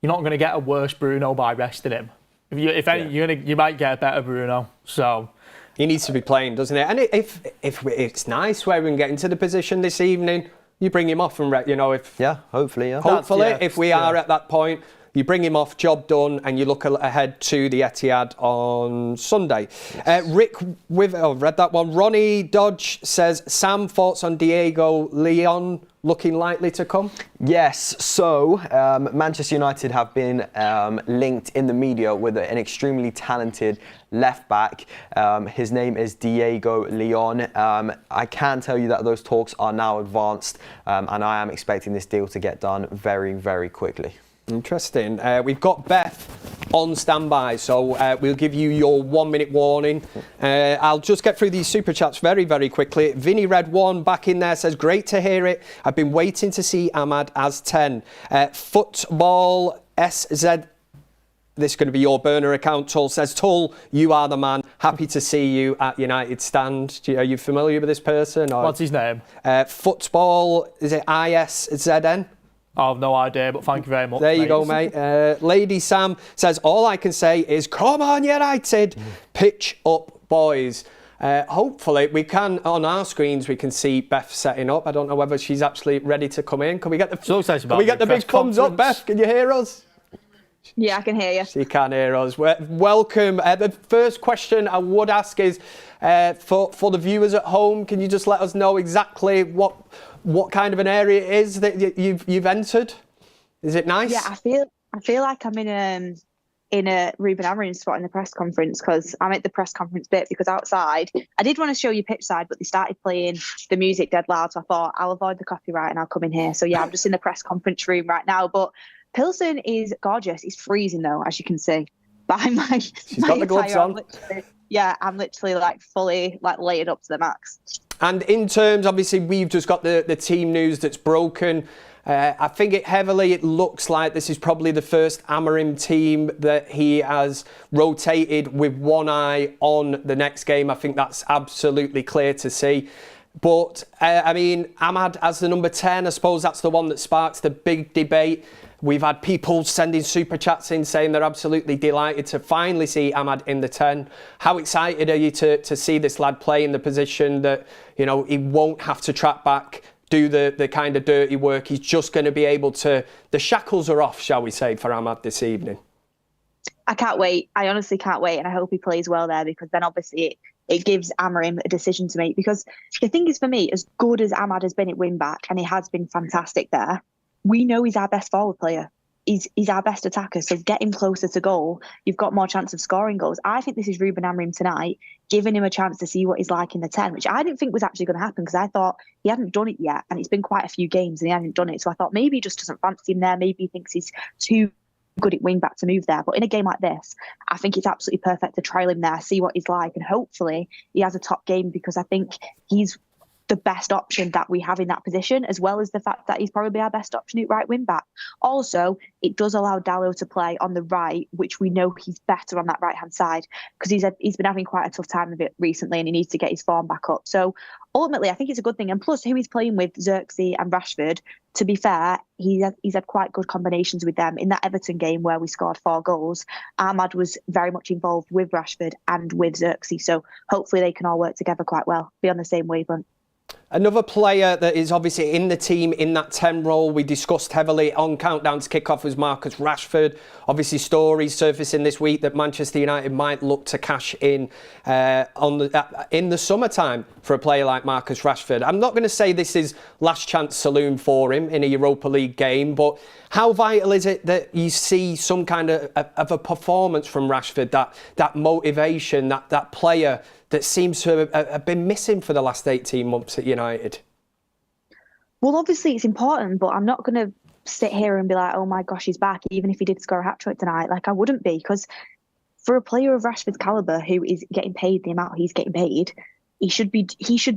you're not going to get a worse Bruno by resting him. You might get a better Bruno. So
he needs to be playing, doesn't it? And if it's nice where we can get into the position this evening, you bring him off and
hopefully,
if we are at that point, you bring him off, job done, and you look ahead to the Etihad on Sunday. Rick, read that one. Ronnie Dodge says, Sam, thoughts on Diego Leon looking likely to come?
Yes, so Manchester United have been linked in the media with an extremely talented left back. His name is Diego Leon. I can tell you that those talks are now advanced, and I am expecting this deal to get done very, very quickly.
Interesting. We've got Beth on standby, so we'll give you your 1 minute warning. I'll just get through these super chats very, very quickly. Vinny Red One back in there says, great to hear it. I've been waiting to see Amad as 10. Football SZ, this is going to be your burner account. Tul says, Tul, you are the man. Happy to see you at United Stand. Are you familiar with this person?
What's his name?
Football, is it ISZN?
I have no idea, but thank you very much.
There you go, mate. Lady Sam says, all I can say is, come on, United. Pitch up, boys. Hopefully we can, on our screens, we can see Beth setting up. I don't know whether she's actually ready to come in. Can we get the big thumbs up, Beth? Can you hear us?
Yeah, I can hear you.
She can hear us. Welcome. The first question I would ask is, for the viewers at home, can you just let us know exactly what kind of an area it is that you've entered? Is it nice?
Yeah, I feel like I'm in a Ruben Amorim spot in the press conference, because I'm at the press conference bit, because outside, I did want to show you pitch side, but they started playing the music dead loud, so I thought I'll avoid the copyright and I'll come in here. So yeah, I'm just in the press conference room right now, but Plzeň is gorgeous. It's freezing though, as you can see by my
She's got the gloves on.
I'm literally like fully like layered up to the max.
And in terms, obviously, we've just got the team news that's broken. I think it looks like this is probably the first Amorim team that he has rotated with one eye on the next game. I think that's absolutely clear to see. But, I mean, Amad as the number 10, I suppose that's the one that sparks the big debate. We've had people sending super chats in saying they're absolutely delighted to finally see Amad in the 10. How excited are you to see this lad play in the position that, you know, he won't have to track back, do the kind of dirty work. He's just going to be able to... The shackles are off, shall we say, for Amad this evening.
I can't wait. I honestly can't wait. And I hope he plays well there, because then obviously it gives Amorim a decision to make. Because the thing is, for me, as good as Amad has been at wing back, and he has been fantastic there, we know he's our best forward player. He's our best attacker. So get him closer to goal. You've got more chance of scoring goals. I think this is Ruben Amorim tonight, giving him a chance to see what he's like in the 10, which I didn't think was actually going to happen, because I thought he hadn't done it yet. And it's been quite a few games and he hadn't done it. So I thought maybe he just doesn't fancy him there. Maybe he thinks he's too good at wing back to move there. But in a game like this, I think it's absolutely perfect to trial him there, see what he's like. And hopefully he has a top game, because I think he's the best option that we have in that position, as well as the fact that he's probably our best option at right wing back. Also, it does allow Dalot to play on the right, which we know he's better on that right hand side, because he's been having quite a tough time of it recently and he needs to get his form back up. So ultimately, I think it's a good thing. And plus, who he's playing with, Xerxes and Rashford, to be fair, he's had quite good combinations with them. In that Everton game where we scored 4 goals, Amad was very much involved with Rashford and with Xerxes. So hopefully they can all work together quite well, be on the same wavelength.
Another player that is obviously in the team in that 10 role, we discussed heavily on Countdown to Kickoff, was Marcus Rashford. Obviously, stories surfacing this week that Manchester United might look to cash in in the summertime for a player like Marcus Rashford. I'm not going to say this is last chance saloon for him in a Europa League game, but how vital is it that you see some kind of a performance from Rashford, that motivation, that player that seems to have been missing for the last 18 months at United?
Well, obviously it's important, but I'm not going to sit here and be like, oh my gosh, he's back, even if he did score a hat-trick tonight. Like, I wouldn't be, because for a player of Rashford's calibre who is getting paid the amount he's getting paid, he should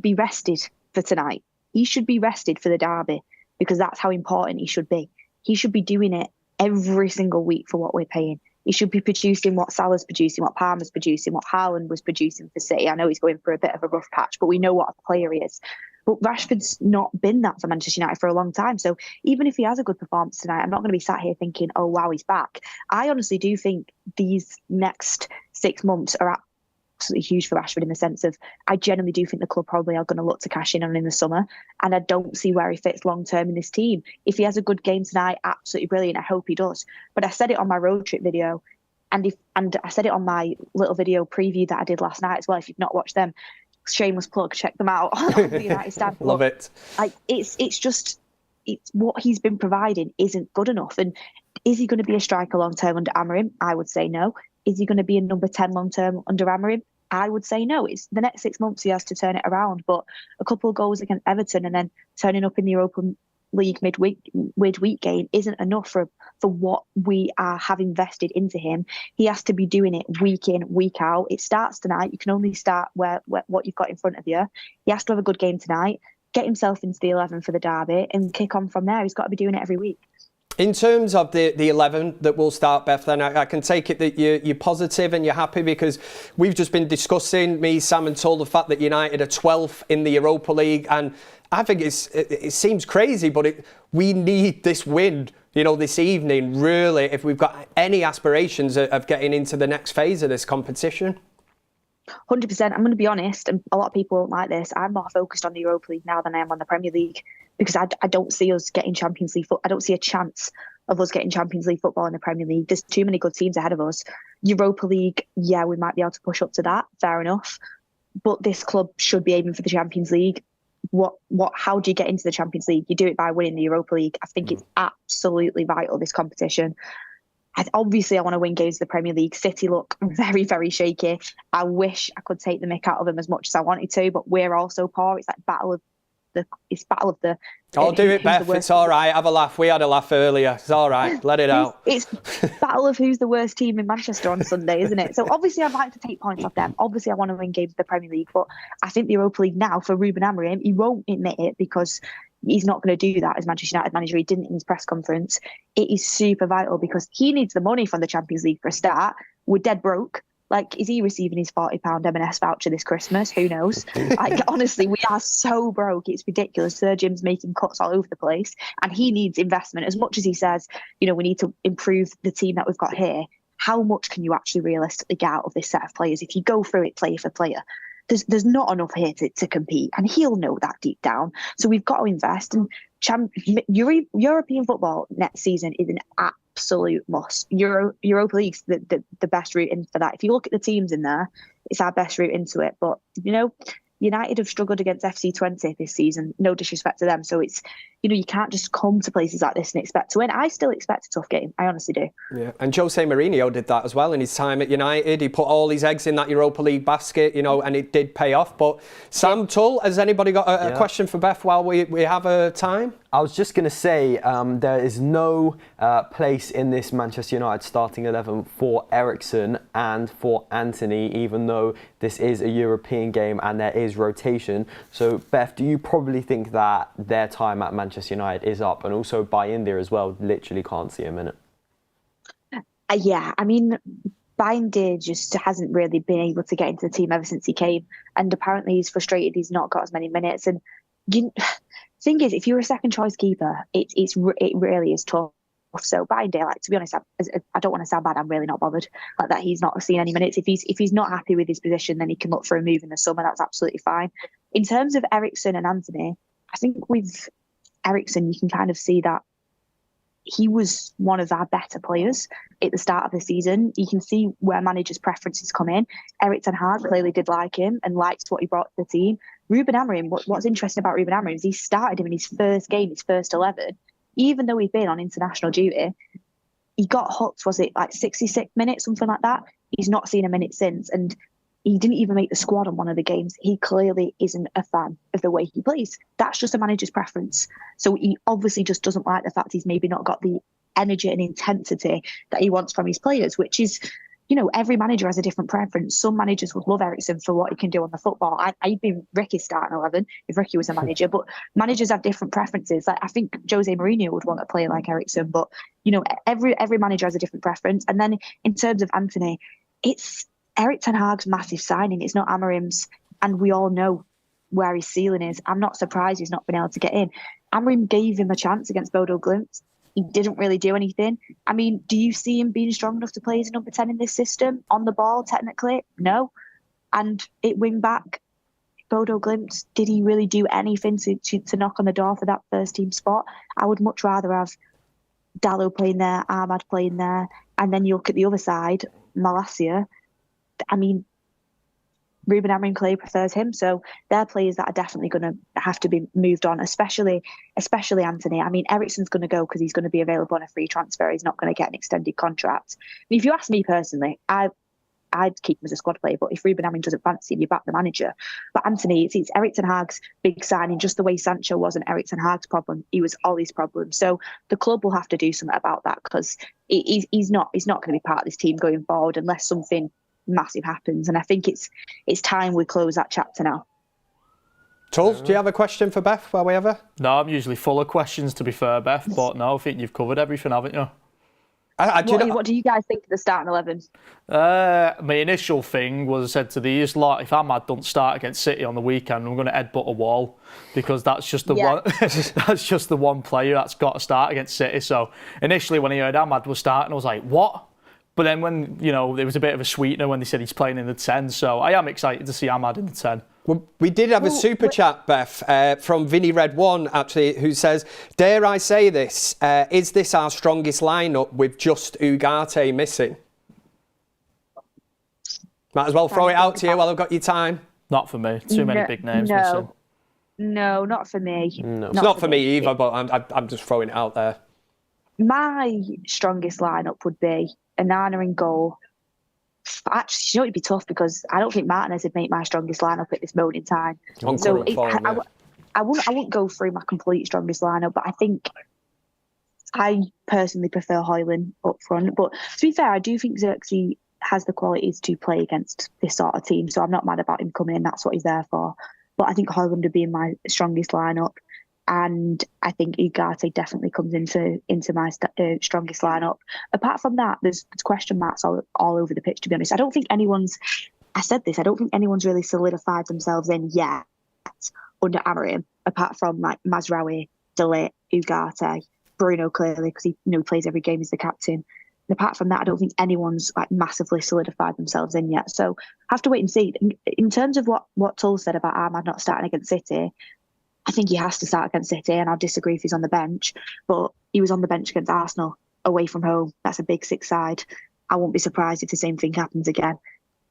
be rested for tonight. He should be rested for the derby, because that's how important he should be. He should be doing it every single week for what we're paying. He should be producing what Salah's producing, what Palmer's producing, what Haaland was producing for City. I know he's going for a bit of a rough patch, but we know what a player he is. But Rashford's not been that for Manchester United for a long time. So even if he has a good performance tonight, I'm not going to be sat here thinking, oh, wow, he's back. I honestly do think these next 6 months are absolutely huge for Rashford, in the sense of, I genuinely do think the club probably are going to look to cash in on him in the summer, and I don't see where he fits long term in this team. If he has a good game tonight, absolutely brilliant. I hope he does. But I said it on my road trip video, and I said it on my little video preview that I did last night as well. If you've not watched them, shameless plug, check them out on the United Stand.
Love it.
Like, it's what he's been providing isn't good enough. And is he going to be a striker long term under Amorim? I would say no. Is he going to be a number 10 long term under Amorim? I would say no. It's the next 6 months he has to turn it around. But a couple of goals against Everton and then turning up in the Europa League midweek game isn't enough for what we have invested into him. He has to be doing it week in, week out. It starts tonight. You can only start where what you've got in front of you. He has to have a good game tonight, get himself into the 11 for the derby, and kick on from there. He's got to be doing it every week.
In terms of the 11 that will start, Beth, then I can take it that you're positive and you're happy, because we've just been discussing, me, Sam and Tul, the fact that United are 12th in the Europa League, and I think it seems crazy, but we need this win, this evening, really, if we've got any aspirations of getting into the next phase of this competition.
100%. I'm going to be honest, and a lot of people won't like this. I'm more focused on the Europa League now than I am on the Premier League because I don't see us getting Champions League football. I don't see a chance of us getting Champions League football in the Premier League. There's too many good teams ahead of us. Europa League, yeah, we might be able to push up to that. Fair enough. But this club should be aiming for the Champions League. How do you get into the Champions League? You do it by winning the Europa League. I think it's absolutely vital, this competition. Obviously, I want to win games in the Premier League. City look very, very shaky. I wish I could take the mick out of them as much as I wanted to, but we're also poor. It's like battle of the.
I'll do it, Beth. It's all right. Have a laugh. We had a laugh earlier. It's all right. Let it out.
It's battle of who's the worst team in Manchester on Sunday, isn't it? So obviously, I'd like to take points off them. Obviously, I want to win games in the Premier League, but I think the Europa League now for Ruben Amorim, he won't admit it because he's not going to do that as Manchester United manager. He didn't in his press conference. It is super vital because he needs the money from the Champions League for a start. We're dead broke. Like, is he receiving his £40 M&S voucher this Christmas? Who knows? Like, honestly, we are so broke. It's ridiculous. Sir Jim's making cuts all over the place and he needs investment. As much as he says, we need to improve the team that we've got here, how much can you actually realistically get out of this set of players? If you go through it player for player, there's not enough here to compete, and he'll know that deep down. So we've got to invest. And European football next season is an absolute must. Europa League's the best route in for that. If you look at the teams in there, it's our best route into it. But United have struggled against FC20 this season. No disrespect to them. So it's you can't just come to places like this and expect to win. I still expect a tough game. I honestly do.
Yeah, and Jose Mourinho did that as well in his time at United. He put all his eggs in that Europa League basket, and it did pay off. But Sam, Tul, has anybody got a question for Beth while we have a time?
I was just going to say there is no place in this Manchester United starting 11 for Eriksen and for Antony, even though this is a European game and there is rotation. So, Beth, do you probably think that their time at Manchester United is up? And also by India as well, literally can't see a minute.
Yeah, I mean, Bindy just hasn't really been able to get into the team ever since he came. And apparently he's frustrated he's not got as many minutes. And thing is, if you're a second choice keeper, it really is tough. So Bindy, to be honest, I don't want to sound bad. I'm really not bothered that he's not seen any minutes. If he's not happy with his position, then he can look for a move in the summer. That's absolutely fine. In terms of Eriksen and Antony, I think with Eriksen, you can kind of see that he was one of our better players at the start of the season. You can see where managers' preferences come in. Erik ten Hag clearly did like him and liked what he brought to the team. Ruben Amorim, what's interesting about Ruben Amorim is he started him in his first game, his first 11. Even though he'd been on international duty, he got hooked, was it like 66 minutes, something like that? He's not seen a minute since. And he didn't even make the squad on one of the games. He clearly isn't a fan of the way he plays. That's just a manager's preference. So he obviously just doesn't like the fact he's maybe not got the energy and intensity that he wants from his players, which is, every manager has a different preference. Some managers would love Eriksen for what he can do on the football. I'd be Ricky's starting 11 if Ricky was a manager, but managers have different preferences. Like, I think Jose Mourinho would want a player like Eriksen, but, every manager has a different preference. And then in terms of Antony, it's Erik ten Hag's massive signing. It's not Amorim's, and we all know where his ceiling is. I'm not surprised he's not been able to get in. Amorim gave him a chance against Bodo Glimt. He didn't really do anything. I mean, do you see him being strong enough to play as a number 10 in this system? On the ball, technically? No. And at wing back, Bodo Glimt, did he really do anything to knock on the door for that first team spot? I would much rather have Dalot playing there, Amad playing there, and then you look at the other side, Malacia. I mean, Ruben Amorim clearly prefers him, so they're players that are definitely going to have to be moved on, especially Antony. I mean, Eriksen's going to go because he's going to be available on a free transfer. He's not going to get an extended contract. I mean, if you ask me personally, I'd keep him as a squad player, but if Ruben Amorim doesn't fancy him, you back the manager. But Antony, it's Erik ten Hag's big signing, just the way Sancho wasn't Erik ten Hag's problem. He was Ollie's problem. So the club will have to do something about that because he's not going to be part of this team going forward unless something massive happens, and I think it's time we close that chapter now.
Tul, do you have a question for Beth while we have her?
No, I'm usually full of questions, to be fair, Beth, but no, I think you've covered everything, haven't you?
What do you guys think of the starting 11?
My initial thing was, I said to these lot, if Amad don't start against City on the weekend, I'm going to headbutt a wall, because that's just the one. That's just the one player that's got to start against City. So initially, when I heard Amad was starting, I was like, what? But then when, there was a bit of a sweetener when they said he's playing in the 10. So I am excited to see Amad in the 10.
Well, we did have a super chat, Beth, from Vinny Red One, actually, who says, dare I say this, is this our strongest lineup with just Ugarte missing? Might as well throw it out to you while I've got your time.
Not for me. Too many big names missing.
No, not for me.
No. It's not for me either, but I'm just throwing it out there.
My strongest lineup would be Onana in goal. Actually, it'd be tough because I don't think Martinez would make my strongest lineup at this moment in time. I wouldn't go through my complete strongest lineup, but I think I personally prefer Højlund up front. But to be fair, I do think Xerxes has the qualities to play against this sort of team, so I'm not mad about him coming in. That's what he's there for. But I think Højlund would be in my strongest lineup, and I think Ugarte definitely comes into my strongest lineup. Apart from that, there's question marks all over the pitch, to be honest. I don't think anyone's really solidified themselves in yet under Amorim, apart from like Mazraoui, De Ligt, Ugarte, Bruno clearly, because he plays every game as the captain. And apart from that, I don't think anyone's like massively solidified themselves in yet. So I have to wait and see. In terms of what Tul said about Amad not starting against City, I think he has to start against City, and I'll disagree if he's on the bench. But he was on the bench against Arsenal, away from home. That's a big six side. I won't be surprised if the same thing happens again.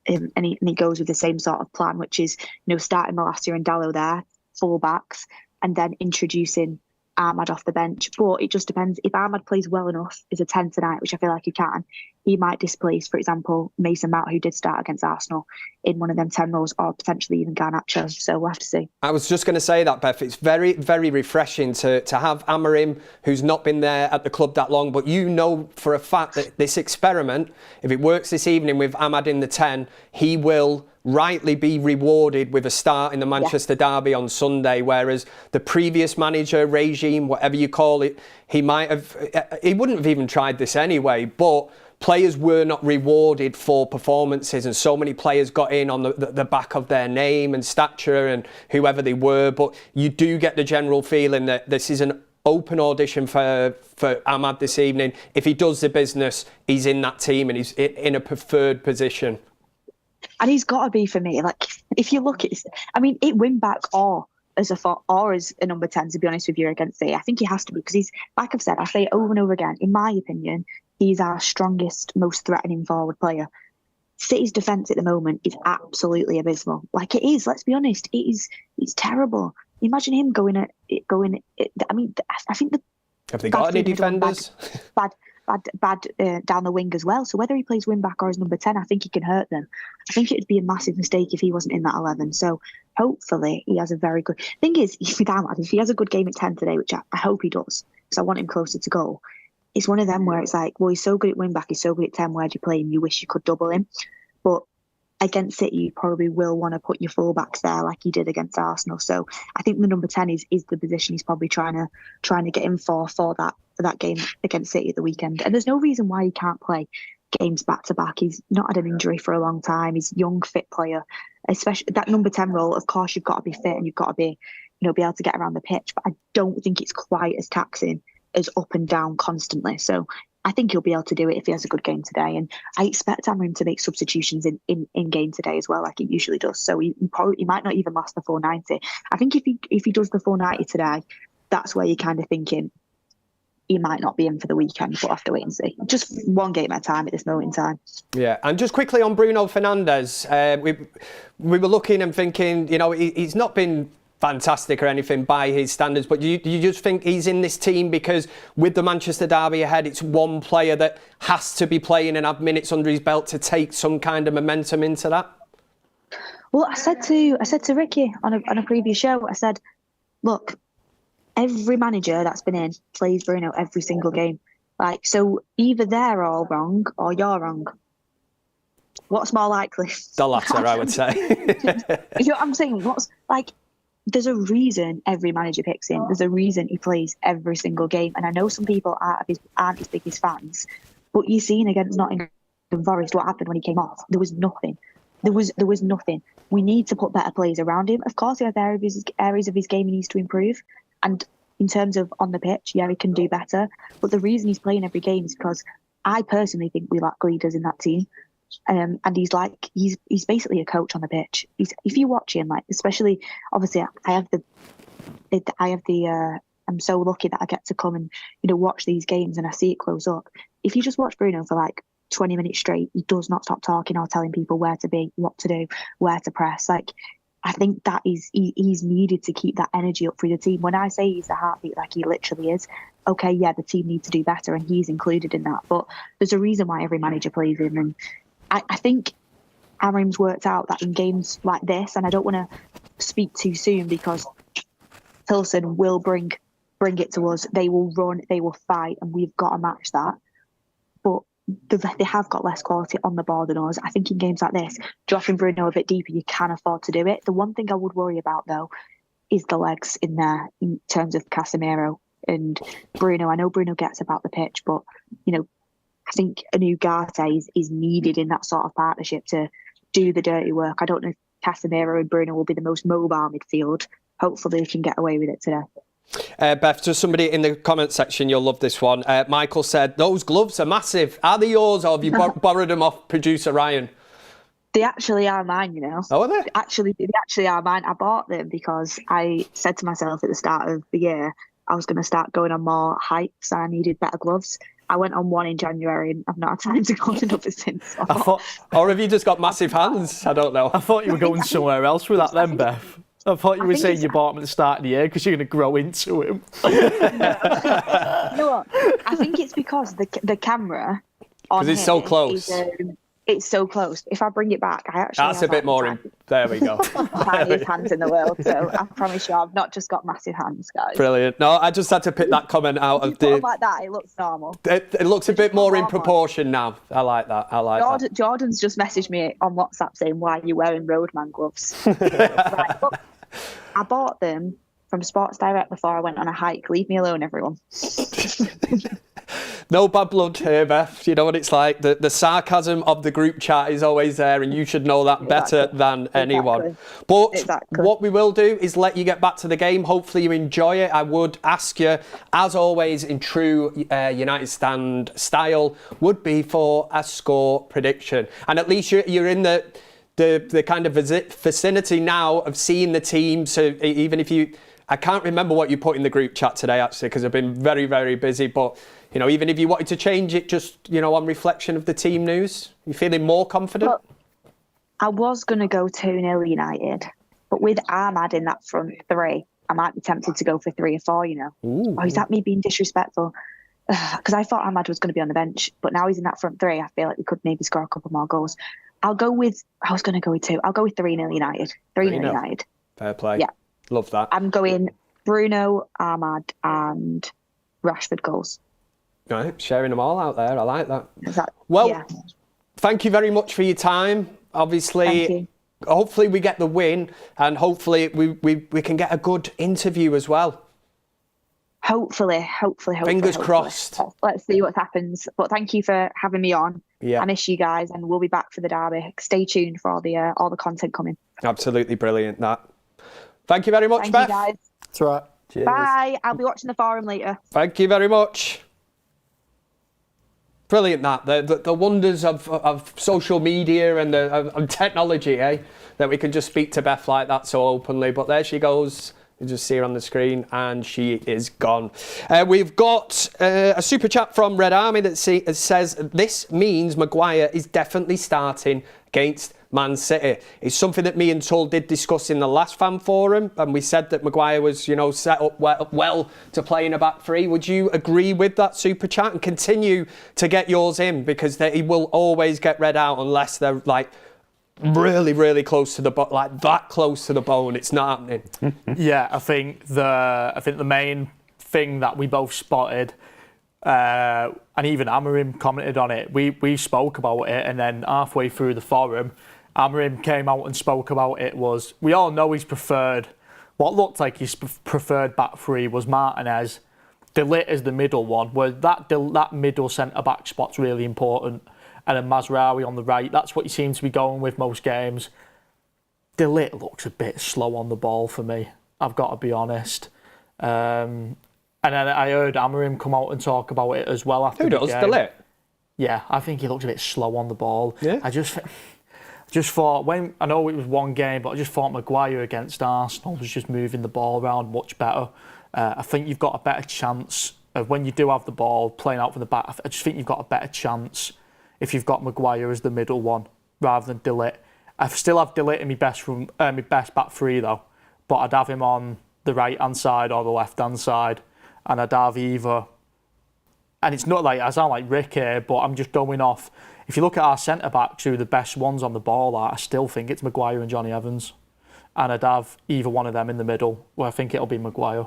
And he goes with the same sort of plan, which is starting Malacia and Dalot there, full backs, and then introducing Amad off the bench. But it just depends. If Amad plays well enough as a 10 tonight, which I feel like he can, he might displace, for example, Mason Mount, who did start against Arsenal, in one of them 10 roles, or potentially even Garnacho. So we'll have to see. I
was just going to say that, Beth. It's very, very refreshing to have Amorim, who's not been there at the club that long, but for a fact that this experiment, if it works this evening with Amad in the 10, he will rightly be rewarded with a start in the Manchester derby on Sunday, whereas the previous manager regime, whatever you call it, he wouldn't have even tried this anyway, but players were not rewarded for performances, and so many players got in on the back of their name and stature and whoever they were. But you do get the general feeling that this is an open audition for Amad this evening. If he does the business, he's in that team and he's in a preferred position.
And he's got to be, for me. Like, if you look at it, win back or as a number 10, to be honest with you, against City. I think he has to be, because he's, like I've said, I say it over and over again, in my opinion, he's our strongest, most threatening forward player. City's defence at the moment is absolutely abysmal. Like, it is, let's be honest, it's terrible. Imagine him going. I think
have they got any defenders?
Bad down the wing as well. So whether he plays wing back or as number 10, I think he can hurt them. I think it'd be a massive mistake if he wasn't in that 11. So hopefully he has a very good... Thing is, with Amad, if he has a good game at 10 today, which I hope he does, because I want him closer to goal, it's one of them where it's like, well, he's so good at wing back, he's so good at 10, where do you play him? You wish you could double him. But against City, you probably will want to put your fullbacks there like he did against Arsenal. So I think the number 10 is the position he's probably trying to get him for that game against City at the weekend. And there's no reason why he can't play games back to back. He's not had an injury for a long time. He's a young, fit player. Especially that number 10 role, of course, you've got to be fit and you've got to be able to get around the pitch. But I don't think it's quite as taxing as up and down constantly. So I think he'll be able to do it if he has a good game today. And I expect Amorim to make substitutions in game today as well, like he usually does. So he might not even last the 490. I think if he does the 490 today, that's where you're kind of thinking he might not be in for the weekend, but we'll have to wait and see. Just one game at a time at this moment in time. Yeah,
and just quickly on Bruno Fernandes, we were looking and thinking, he's not been fantastic or anything by his standards, but you just think he's in this team because with the Manchester derby ahead, it's one player that has to be playing and have minutes under his belt to take some kind of momentum into that?
Well, I said to Ricky on a previous show, I said, look, every manager that's been in plays Bruno every single game. Like, so either they're all wrong or you're wrong. What's more likely?
The latter, I would say.
You know what I'm saying? There's a reason every manager picks him. There's a reason he plays every single game. And I know some people aren't his biggest fans, but you've seen against Nottingham Forest what happened when he came off. There was nothing. There was nothing. We need to put better players around him. Of course, he has areas of his game he needs to improve. And in terms of on the pitch, yeah, he can do better. But the reason he's playing every game is because I personally think we lack leaders in that team. And he's basically a coach on the pitch. If you watch him, like, especially, obviously, I'm so lucky that I get to come and, watch these games and I see it close up. If you just watch Bruno for like 20 minutes straight, he does not stop talking or telling people where to be, what to do, where to press. Like, I think that he's needed to keep that energy up for the team. When I say he's the heartbeat, like he literally is, okay, yeah, the team needs to do better and he's included in that. But there's a reason why every manager plays him. And I think Amorim's worked out that in games like this, and I don't want to speak too soon because Plzeň will bring it to us. They will run, they will fight, and we've got to match that. But they have got less quality on the ball than us. I think in games like this, dropping Bruno a bit deeper, you can afford to do it. The one thing I would worry about, though, is the legs in there in terms of Casemiro and Bruno. I know Bruno gets about the pitch, but, I think a new Ugarte is needed in that sort of partnership to do the dirty work. I don't know if Casemiro and Bruno will be the most mobile midfield. Hopefully, we can get away with it today.
Beth, to somebody in the comment section, you'll love this one. Michael said, those gloves are massive. Are they yours or have you borrowed them off producer Ryan?
They actually are mine,
Oh, are they?
They actually are mine. I bought them because I said to myself at the start of the year, I was going to start going on more hikes and I needed better gloves. I went on one in January and I've not had time to go on another since.
Or have you just got massive hands? I don't know.
I thought you were going somewhere else with that then, Beth. I thought you were saying you bought him at the start of the year because you're going to grow into him.
You know what? I think it's because the camera on
because it's so close.
It's so close. If I bring it back, I actually
that's a bit more. There we go.
Tiniest hands in the world. So I promise you, I've not just got massive hands, guys.
Brilliant. No, I just had to pick that comment out of the.
Like that, it looks normal.
It looks a bit more in proportion now. I like that. That.
Jordan's just messaged me on WhatsApp saying, "Why are you wearing Roadman gloves?" Right, look, I bought them from Sports Direct before I went on a hike. Leave me alone, everyone.
No bad blood here, Beth. You know what it's like. The sarcasm of the group chat is always there, and you should know that better than anyone. But what we will do is let you get back to the game. Hopefully you enjoy it. I would ask you, as always, in true United Stand style, would be for a score prediction. And at least you're in the kind of vicinity now of seeing the team. So even if I can't remember what you put in the group chat today, actually, because I've been very, very busy. But, even if you wanted to change it just, on reflection of the team news, you feeling more confident?
Well, I was going to go 2-0 United, but with Amad in that front three, I might be tempted to go for 3 or 4,
Ooh.
Or is that me being disrespectful? Because I thought Amad was going to be on the bench, but now he's in that front three, I feel like we could maybe score a couple more goals. I was going to go with 2. I'll go with 3-0 United. 3-0 United.
Fair play.
Yeah.
Love that.
I'm going Bruno, Amad and Rashford goals.
Right, sharing them all out there. I like that.
Yeah.
Thank you very much for your time. Obviously, hopefully we get the win and hopefully we can get a good interview as well.
Hopefully.
Fingers crossed.
Let's see what happens. But thank you for having me on.
Yeah.
I miss you guys and we'll be back for the derby. Stay tuned for all the content coming.
Absolutely brilliant, that. Thank you very much, Beth.
Thank you, guys.
That's right.
Cheers.
Bye. I'll be watching the forum later.
Thank you very much. Brilliant, that. The wonders of social media and of technology, that we can just speak to Beth like that so openly. But there she goes. You just see her on the screen and she is gone. We've got a super chat from Red Army that says, this means Maguire is definitely starting against Man City. It's something that me and Tul did discuss in the last fan forum, and we said that Maguire was, set up well to play in a back three. Would you agree with that super chat and continue to get yours in, because he will always get read out unless they're like really, really close to the bone, like that close to the bone. It's not happening.
Yeah, I think the main thing that we both spotted, and even Amorim commented on it. We spoke about it, and then halfway through the forum, Amorim came out and spoke about it. We all know his what looked like his preferred back three was Martinez, Ligt as the middle one, where that middle centre back spot's really important, and then Mazraoui on the right. That's what he seems to be going with most games. Ligt looks a bit slow on the ball for me, I've got to be honest. And then I heard Amorim come out and talk about it as well after the game.
Who does? Ligt?
Yeah, I think he looked a bit slow on the ball.
Yeah.
I just thought, when I know it was one game, but I just thought Maguire against Arsenal was just moving the ball around much better. I think you've got a better chance of, when you do have the ball, playing out from the back. I just think you've got a better chance if you've got Maguire as the middle one rather than De Ligt. I still have De Ligt in my best back three though, but I'd have him on the right hand side or the left hand side, and I'd have either. And it's not like I sound like Rick here, but I'm just going off. If you look at our centre backs, who the best ones on the ball are, I still think it's Maguire and Johnny Evans, and I'd have either one of them in the middle. Where I think it'll be Maguire.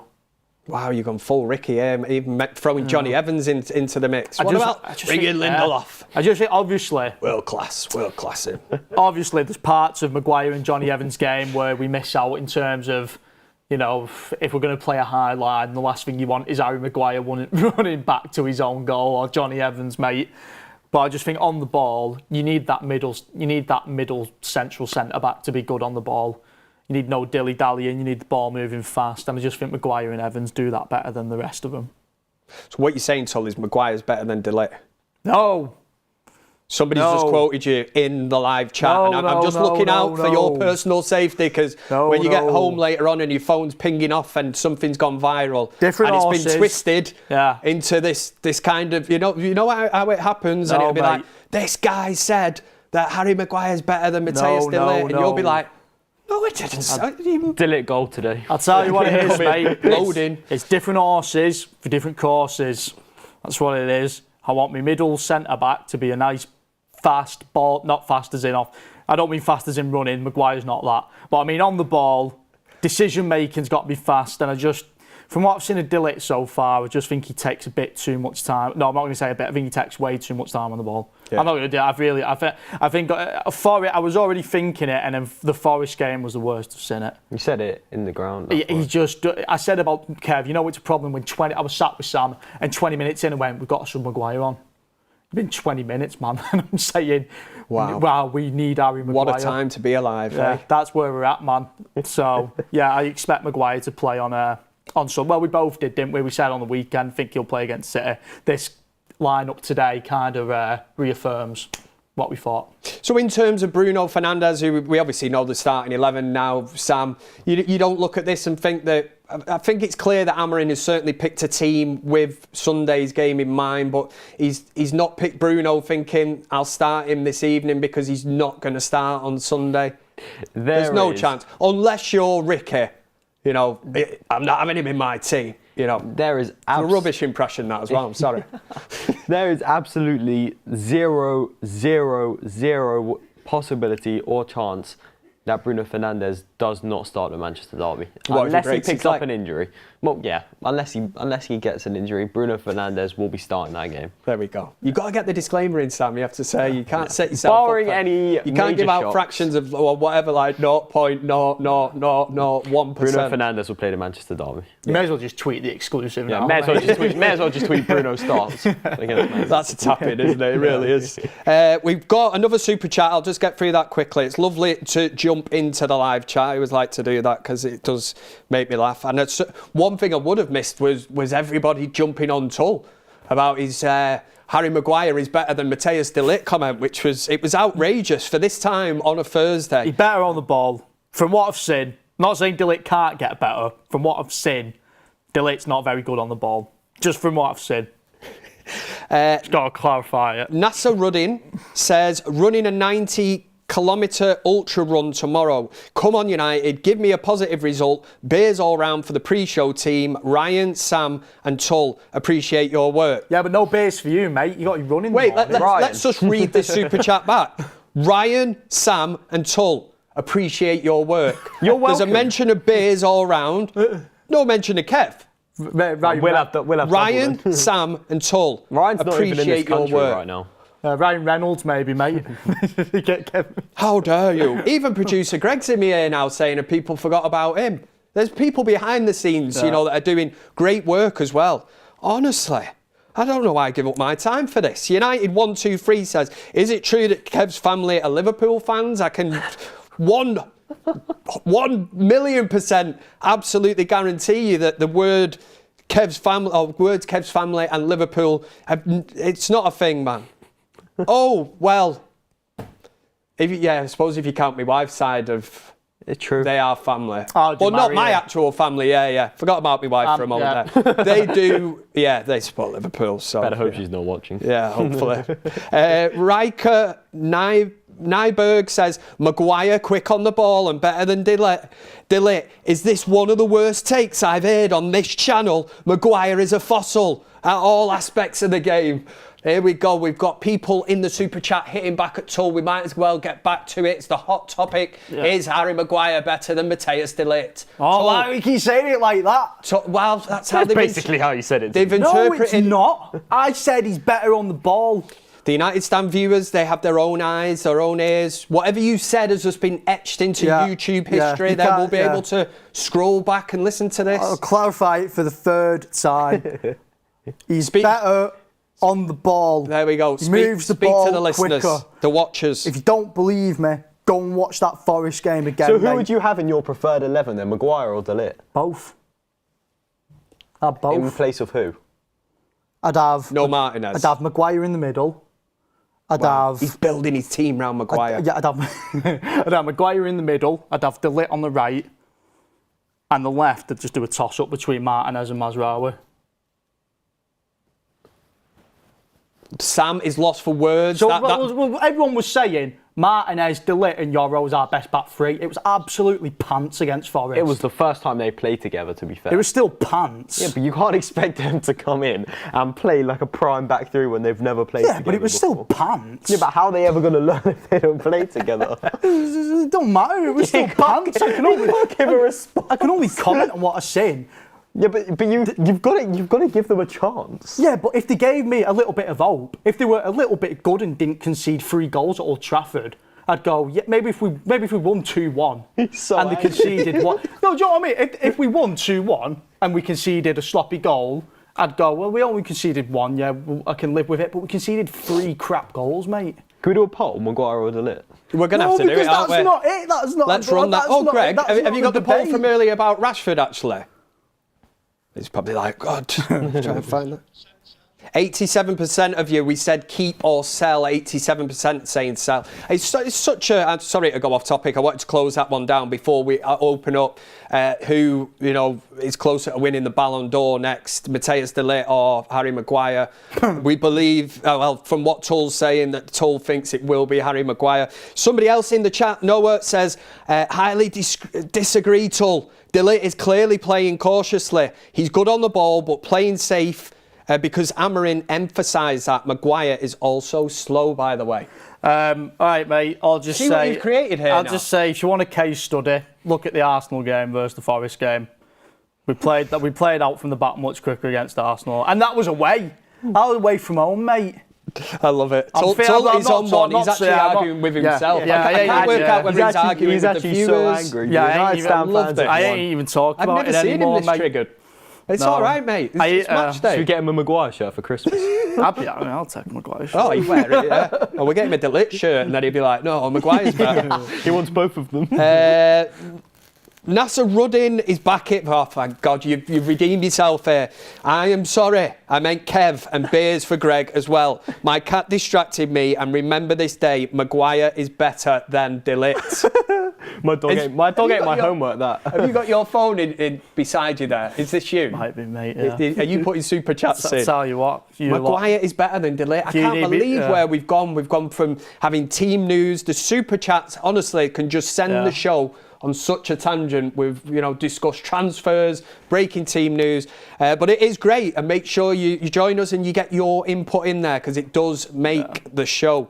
Wow, you've gone full Ricky here, even throwing Johnny Evans into the mix. What about bringing Lindelof?
I just think, obviously...
World class him.
Obviously, there's parts of Maguire and Johnny Evans' game where we miss out in terms of, you know, if we're going to play a high line, the last thing you want is Harry Maguire running back to his own goal, or Johnny Evans, mate. But I just think on the ball, you need that middle central centre-back to be good on the ball. You need no dilly-dallying, you need the ball moving fast, and I just think Maguire and Evans do that better than the rest of them.
So what you're saying, Tul, is Maguire's better than De Ligt?
No.
Somebody's just quoted you in the live chat, and I'm just looking out for your personal safety, because when you get home later on and your phone's pinging off and something's gone viral,
and
it's been twisted into this kind of, you know how it happens, and it'll be like, this guy said that Harry Maguire's better than Matthias De Ligt, and you'll be like, no, it didn't.
De Ligt goal today.
I'll tell you what it is, mate.
Loading.
It's different horses for different courses. That's what it is. I want my middle centre-back to be a nice, fast ball, not fast as in off. I don't mean fast as in running. Maguire's not that. But I mean on the ball, decision-making's got to be fast. And I just, from what I've seen of De Ligt so far, I just think he takes a bit too much time. No, I'm not going to say a bit. I think he takes way too much time on the ball. Yeah. I'm not going to do it. I think for it, I was already thinking it, and then the Forest game was the worst I've seen it.
You said it in the ground.
I said about Kev, you know it's a problem when I was sat with Sam, and 20 minutes in, I went, we've got to sub Maguire on. It's been 20 minutes, man, and I'm saying, wow, we need Harry Maguire.
What a time to be alive,
yeah, that's where we're at, man. So, yeah, I expect Maguire to play on some. Well, we both did, didn't we? We said on the weekend, think he'll play against City. This lineup today kind of reaffirms what we thought.
So in terms of Bruno Fernandes, who we obviously know the starting 11 now, Sam, you don't look at this and think that... I think it's clear that Amorim has certainly picked a team with Sunday's game in mind, but he's not picked Bruno thinking, I'll start him this evening because he's not going to start on Sunday. There's no chance. Unless you're Ricky, you know, I'm not having him in my team. You know,
there is
a rubbish impression that as well. I'm sorry.
There is absolutely zero possibility or chance that Bruno Fernandes does not start the Manchester derby, unless he picks up an injury. Well, yeah, unless he gets an injury, Bruno Fernandes will be starting that game.
There we go. You've got to get the disclaimer in, Sam. You have to say you can't set yourself
barring
up.
Any
you can't give out
shocks.
fractions of or whatever, like 0.0001%.
Bruno Fernandes will play the Manchester derby.
You may as well just tweet the exclusive.
Yeah,
now,
may as well just tweet Bruno starts.
That's a tap-in, isn't it? It really is. We've got another super chat. I'll just get through that quickly. It's lovely to jump into the live chat. I always like to do that because it does make me laugh. And it's, one thing I would have missed was everybody jumping on Tul about his Harry Maguire is better than Matthias De Ligt comment, which was outrageous for this time on a Thursday.
He's better on the ball. From what I've seen, not saying De Ligt can't get better. From what I've seen, De Ligt's not very good on the ball. Just from what I've seen. Just got to clarify it.
Nasser Ruddin says, running a 90-kilometre ultra run tomorrow. Come on, United, give me a positive result. Beers all round for the pre-show team. Ryan, Sam and Tul, appreciate your work.
Yeah, but no beers for you, mate. You got your running.
Wait, let's just read this super chat back. Ryan, Sam and Tul, appreciate your work.
You're welcome.
There's a mention of beers all round. No mention of Kev. Ryan, Sam and Tul,
Ryan's
appreciate
not even in this
your work
right now.
Ryan Reynolds, maybe, mate.
How dare you? Even producer Greg's in me here now saying that people forgot about him. There's people behind the scenes, that are doing great work as well. Honestly, I don't know why I give up my time for this. United 123 says, is it true that Kev's family are Liverpool fans? I can 1,000,000% absolutely guarantee you that the words Kev's family and Liverpool, it's not a thing, man. Oh, well, I suppose if you count my wife's side of...
It's true.
They are family.
Oh,
well, not my actual family, yeah. Forgot about my wife for a moment there. They do, they support Liverpool. So
Better hope she's not watching.
Yeah, hopefully. Riker Nyberg says, Maguire quick on the ball and better than De Ligt. Is this one of the worst takes I've heard on this channel? Maguire is a fossil at all aspects of the game. Here we go. We've got people in the super chat hitting back at Tul. We might as well get back to it. It's the hot topic. Yeah. Is Harry Maguire better than Matthias de Ligt?
Oh, why do you keep saying it like that?
Well, that's how they've
basically how you said it.
They've
interpreted.
No, it's
not. I said he's better on the ball.
The United Stand viewers, they have their own eyes, their own ears. Whatever you said has just been etched into YouTube history. Then we'll be able to scroll back and listen to this.
I'll clarify it for the third time. He's better on the ball.
There we go.
Moves the ball
to the listeners,
quicker.
the watchers.
If you don't believe me, go and watch that Forest game again.
So who would you have in your preferred 11 then, Maguire or de Ligt?
Both. I'd have both.
In place of who?
I'd have...
No Martinez.
I'd have Maguire in the middle.
He's building his team around Maguire.
I'd have Maguire in the middle. I'd have de Ligt on the right. And the left, I'd just do a toss-up between Martinez and Mazraoui.
Sam is lost for words.
So everyone was saying Martinez, de Ligt and Yoro's our best back three. It was absolutely pants against Forest.
It was the first time they played together, to be fair.
It was still pants.
Yeah, but you can't expect them to come in and play like a prime back three when they've never played together.
Yeah, but it was still pants.
Yeah, but how are they ever going to learn if they don't play together?
It don't matter. It was still pants. I can only comment on what I'm saying.
Yeah, but you've got to give them a chance.
Yeah, but if they gave me a little bit of hope, if they were a little bit good and didn't concede 3 goals at Old Trafford, I'd go, yeah, maybe if we won 2-1 and they conceded one. No, do you know what I mean? If we won 2-1 and we conceded a sloppy goal, I'd go, well, we only conceded 1, yeah, I can live with it, but we conceded 3 crap goals, mate.
Can we do a poll, Maguire or de Ligt?
We're going to have to do it, aren't we?
That's not it. That's not.
Let's run that. Oh, Greg, have you got the poll from earlier about Rashford, actually? It's probably like, God, trying to find that. 87% of you, we said keep or sell. 87% saying sell. It's such a... I'm sorry to go off topic. I wanted to close that one down before we open up who, is closer to winning the Ballon d'Or next, Matthias de Ligt or Harry Maguire. We believe, from what Tul's saying, that Tul thinks it will be Harry Maguire. Somebody else in the chat, Noah, says, highly disagree, Tul. De Ligt is clearly playing cautiously. He's good on the ball, but playing safe because Amorim emphasised that. Maguire is also slow, by the way.
All right, mate. I'll just say
what you've created here.
I'll just say, if you want a case study, look at the Arsenal game versus the Forest game. We played out from the back much quicker against Arsenal, and that was away. That was away from home, mate.
I love it. Tul is on one. He's actually arguing with himself.
Yeah,
I can't work out whether he's arguing with the viewers.
So angry.
Yeah, I ain't even talking about it anymore,
I've never seen him this
mate.
triggered. It's all right, mate. It's match day.
Should we get him a Maguire shirt for Christmas?
I'll take a Maguire shirt.
Oh, he'd wear it, yeah. Or we'll get him a de Ligt shirt and then he'd be like, no, Maguire's better.
He wants both of them.
Nasser Ruddin is back in. Oh, thank God, you've redeemed yourself here. I am sorry. I meant Kev and beers for Greg as well. My cat distracted me, and remember this day, Maguire is better than de Ligt.
My dog ate my homework, that.
Have you got your phone in beside you there? Is this you?
Might be, mate, yeah.
Are you putting super chats in?
Tell you what.
Maguire is better than de Ligt. I can't believe where we've gone. We've gone from having team news. The super chats, honestly, can just send the show on such a tangent. We've discussed transfers, breaking team news, but it is great, and make sure you join us and you get your input in there because it does make the show.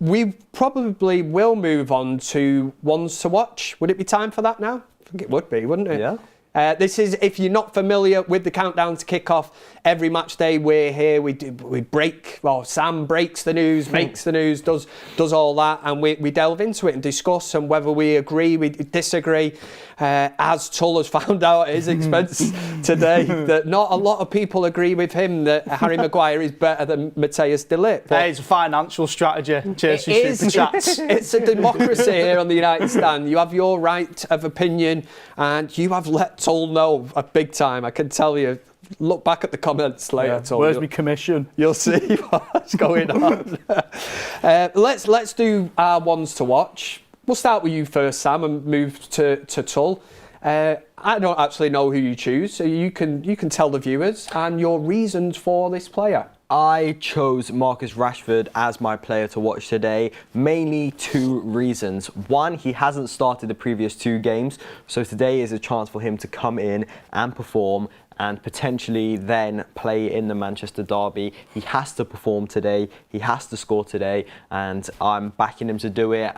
We probably will move on to ones to watch. Would it be time for that now? I think it would be, wouldn't it?
Yeah.
This is, if you're not familiar with the countdown to kick-off, every match day we're here, we break, Sam breaks the news, makes the news, does all that, and we delve into it and discuss, and whether we agree, we disagree, as Tul has found out at his expense today, that not a lot of people agree with him that Harry Maguire is better than Matthias de Ligt.
Hey, it's a financial strategy. Cheers to super chats.
It's a democracy here on the United Stand. You have your right of opinion, and you have let Tul know a big time, I can tell you. look back at the comments later.
Yeah. Where's my commission?
You'll see what's going on. Let's do our ones to watch. We'll start with you first, Sam, and move to Tul. I don't actually know who you choose, so you can tell the viewers and your reasons for this player.
I chose Marcus Rashford as my player to watch today, mainly 2 reasons. One, he hasn't started the previous 2 games, so today is a chance for him to come in and perform and potentially then play in the Manchester derby. He has to perform today, he has to score today, and I'm backing him to do it.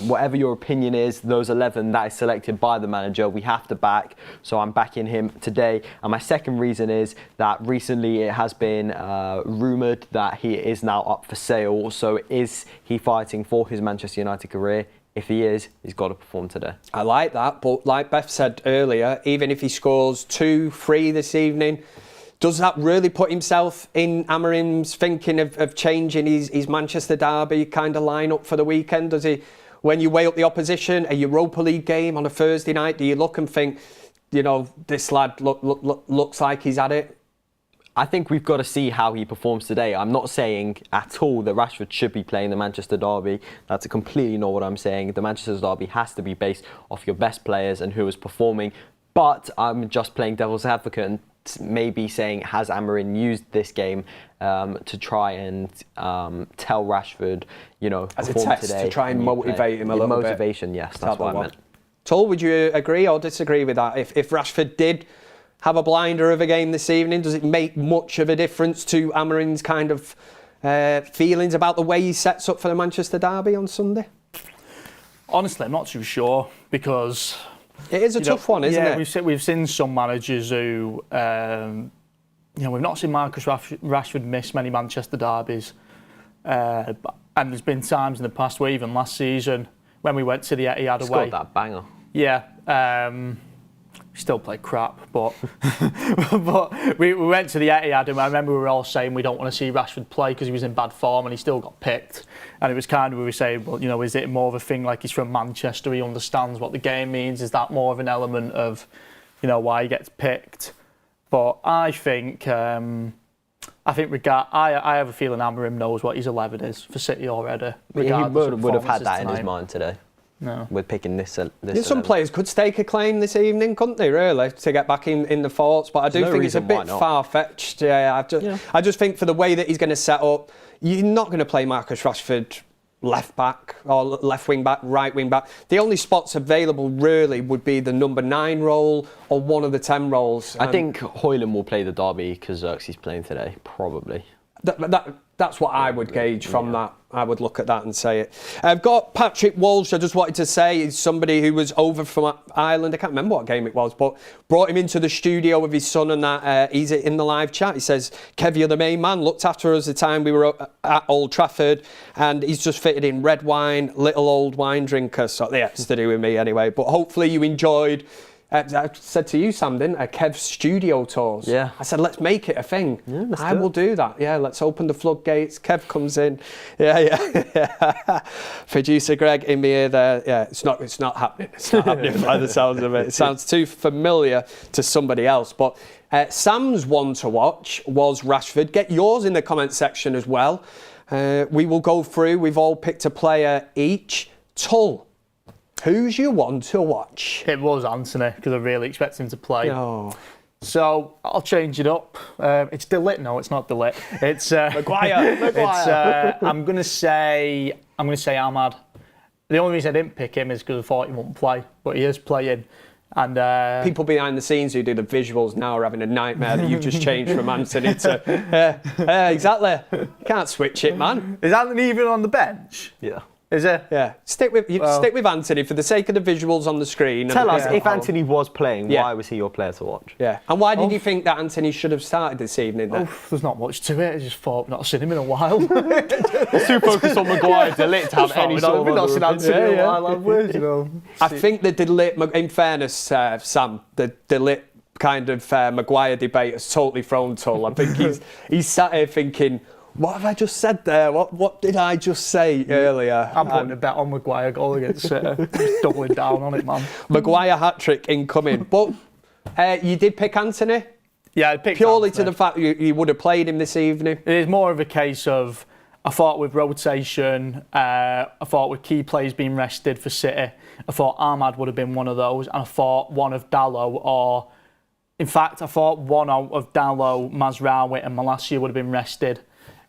Whatever your opinion is, those 11 that is selected by the manager, we have to back, so I'm backing him today. And my second reason is that recently it has been rumoured that he is now up for sale, so is he fighting for his Manchester United career? If he is, he's got to perform today. I
like that, but like Beth said earlier, even if he scores 2, 3 this evening, does that really put himself in Amorim's thinking of changing his Manchester derby kind of lineup for the weekend? Does he, when you weigh up the opposition, a Europa League game on a Thursday night, do you look and think, you know, this lad looks like he's at it?
I think we've got to see how he performs today. I'm not saying at all that Rashford should be playing the Manchester derby. That's completely not what I'm saying. The Manchester derby has to be based off your best players and who is performing. But I'm just playing devil's advocate and maybe saying, has Amorim used this game to try and tell Rashford, you know,
as a test today, to try and motivate him a little bit?
Motivation, yes, that's what I meant.
Tul, would you agree or disagree with that? If Rashford did have a blinder of a game this evening, does it make much of a difference to Amorim's kind of feelings about the way he sets up for the Manchester derby on Sunday?
Honestly, I'm not too sure, because
it is a tough one, isn't it?
Yeah, we've seen some managers who, you know, we've not seen Marcus Rashford miss many Manchester derbies, and there's been times in the past where even last season when we went to the Etihad away,
scored that banger.
Yeah. Still played crap, but but we went to the Etihad, and I remember we were all saying we don't want to see Rashford play because he was in bad form, and he still got picked. And it was kind of, we were saying, well, you know, is it more of a thing like he's from Manchester, he understands what the game means? Is that more of an element of, you know, why he gets picked? But I think I have a feeling Amorim knows what his 11 is for City already.
He would have had that in his mind today.
No.
With picking this
some players could stake a claim this evening, couldn't they, really, to get back in the thoughts? But I do think it's a bit far-fetched. Yeah, I just think for the way that he's going to set up, you're not going to play Marcus Rashford left back or left wing back, right wing back. The only spots available really would be the number 9 role or one of the 10 roles.
I think Højlund will play the derby because Xerxes playing today, probably.
That's what I would gauge from that. I would look at that and say it. I've got Patrick Walsh. I just wanted to say he's somebody who was over from Ireland. I can't remember what game it was, but brought him into the studio with his son and that. He's in the live chat. He says, Kev, you're the main man. Looked after us the time we were at Old Trafford, and he's just fitted in red wine, little old wine drinker. So yeah, it's to do with me anyway. But hopefully you enjoyed. I said to you, Sam, didn't I? Kev's studio tours.
Yeah.
I said, let's make it a thing.
Yeah,
I will do that. Yeah, let's open the floodgates. Kev comes in. Yeah. Producer Greg in my ear there. Yeah, it's not happening. It's not happening by the sounds of it. It sounds too familiar to somebody else. But Sam's one to watch was Rashford. Get yours in the comment section as well. We will go through. We've all picked a player each. Tul, who's your one to watch?
It was Anthony, because I really expect him to play.
Oh.
So I'll change it up. It's Ligt. No, it's not Ligt. It's
Maguire.
It's, I'm gonna say Amad. The only reason I didn't pick him is because I thought he wouldn't play, but he is playing. And
people behind the scenes who do the visuals now are having a nightmare that you've just changed from Anthony to. Exactly. You can't switch it, man.
Is Anthony even on the bench?
Yeah.
Is it?
Yeah. Stick with Anthony for the sake of the visuals on the screen.
Tell us, if Anthony was playing, why was he your player to watch?
Yeah. And why did you think that Anthony should have started this evening then?
There's not much to it. I just thought I've not seen him in a while.
Too focused on Maguire to Ligt to have any sort of...
We've not seen Anthony in a while, have we? You know.
I think the Ligt, in fairness, Sam, the Ligt kind of Maguire debate has totally thrown Tul. I think he's sat here thinking, what have I just said there? What did I just say earlier?
I'm putting a bet on Maguire goal against City. Just doubling down on it, man.
Maguire hat-trick incoming. But you did pick Anthony?
Yeah, I picked
purely
Anthony.
to the fact you would have played him this evening.
It is more of a case of, I thought with rotation, I thought with key players being rested for City, I thought Amad would have been one of those, and I thought one of Dalot or, in fact, I thought one of Dalot, Mazraoui and Malacia would have been rested.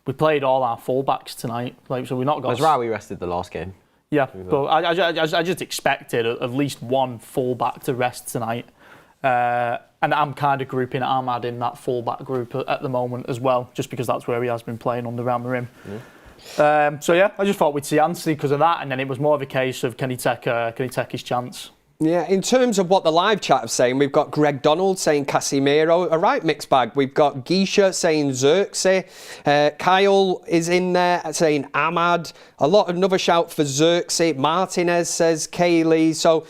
We played all our fullbacks tonight, so we've not got.
Mazraoui rested the last game.
Yeah, but I just expected at least one fullback to rest tonight. And I'm kind of grouping Amad in that fullback group at the moment as well, just because that's where he has been playing under Amorim. So yeah, I just thought we'd see Anthony because of that, and then it was more of a case of can he take his chance?
Yeah, in terms of what the live chat are saying, we've got Greg Donald saying Casemiro, a right mixed bag. We've got Geisha saying Xerxes. Kyle is in there saying Amad. Another shout for Xerxes. Martinez says Kaylee. So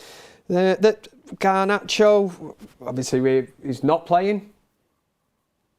Garnacho, obviously he's not playing.